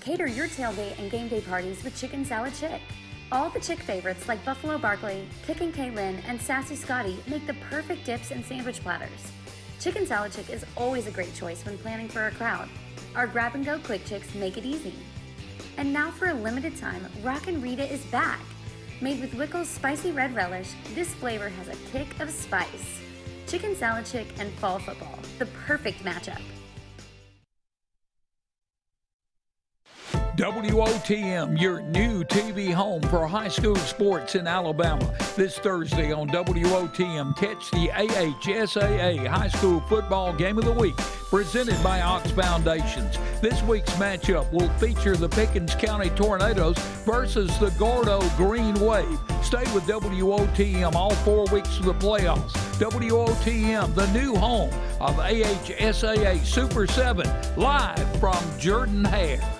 Cater your tailgate and game day parties with Chicken Salad Chick. All the Chick favorites like Buffalo Barkley, Kick and Kaylin, and Sassy Scotty make the perfect dips and sandwich platters. Chicken Salad Chick is always a great choice when planning for a crowd. Our grab-and-go quick chicks make it easy. And now for a limited time, Rockin' Rita is back. Made with Wickles spicy red relish, this flavor has a kick of spice. Chicken Salad Chick and fall football, the perfect matchup. WOTM, your new TV home for high school sports in Alabama. This Thursday on WOTM, catch the AHSAA High School Football Game of the Week, presented by Ox Foundations. This week's matchup will feature the Pickens County Tornadoes versus the Gordo Green Wave. Stay with WOTM all 4 weeks of the playoffs. WOTM, the new home of AHSAA Super 7, live from Jordan-Hare.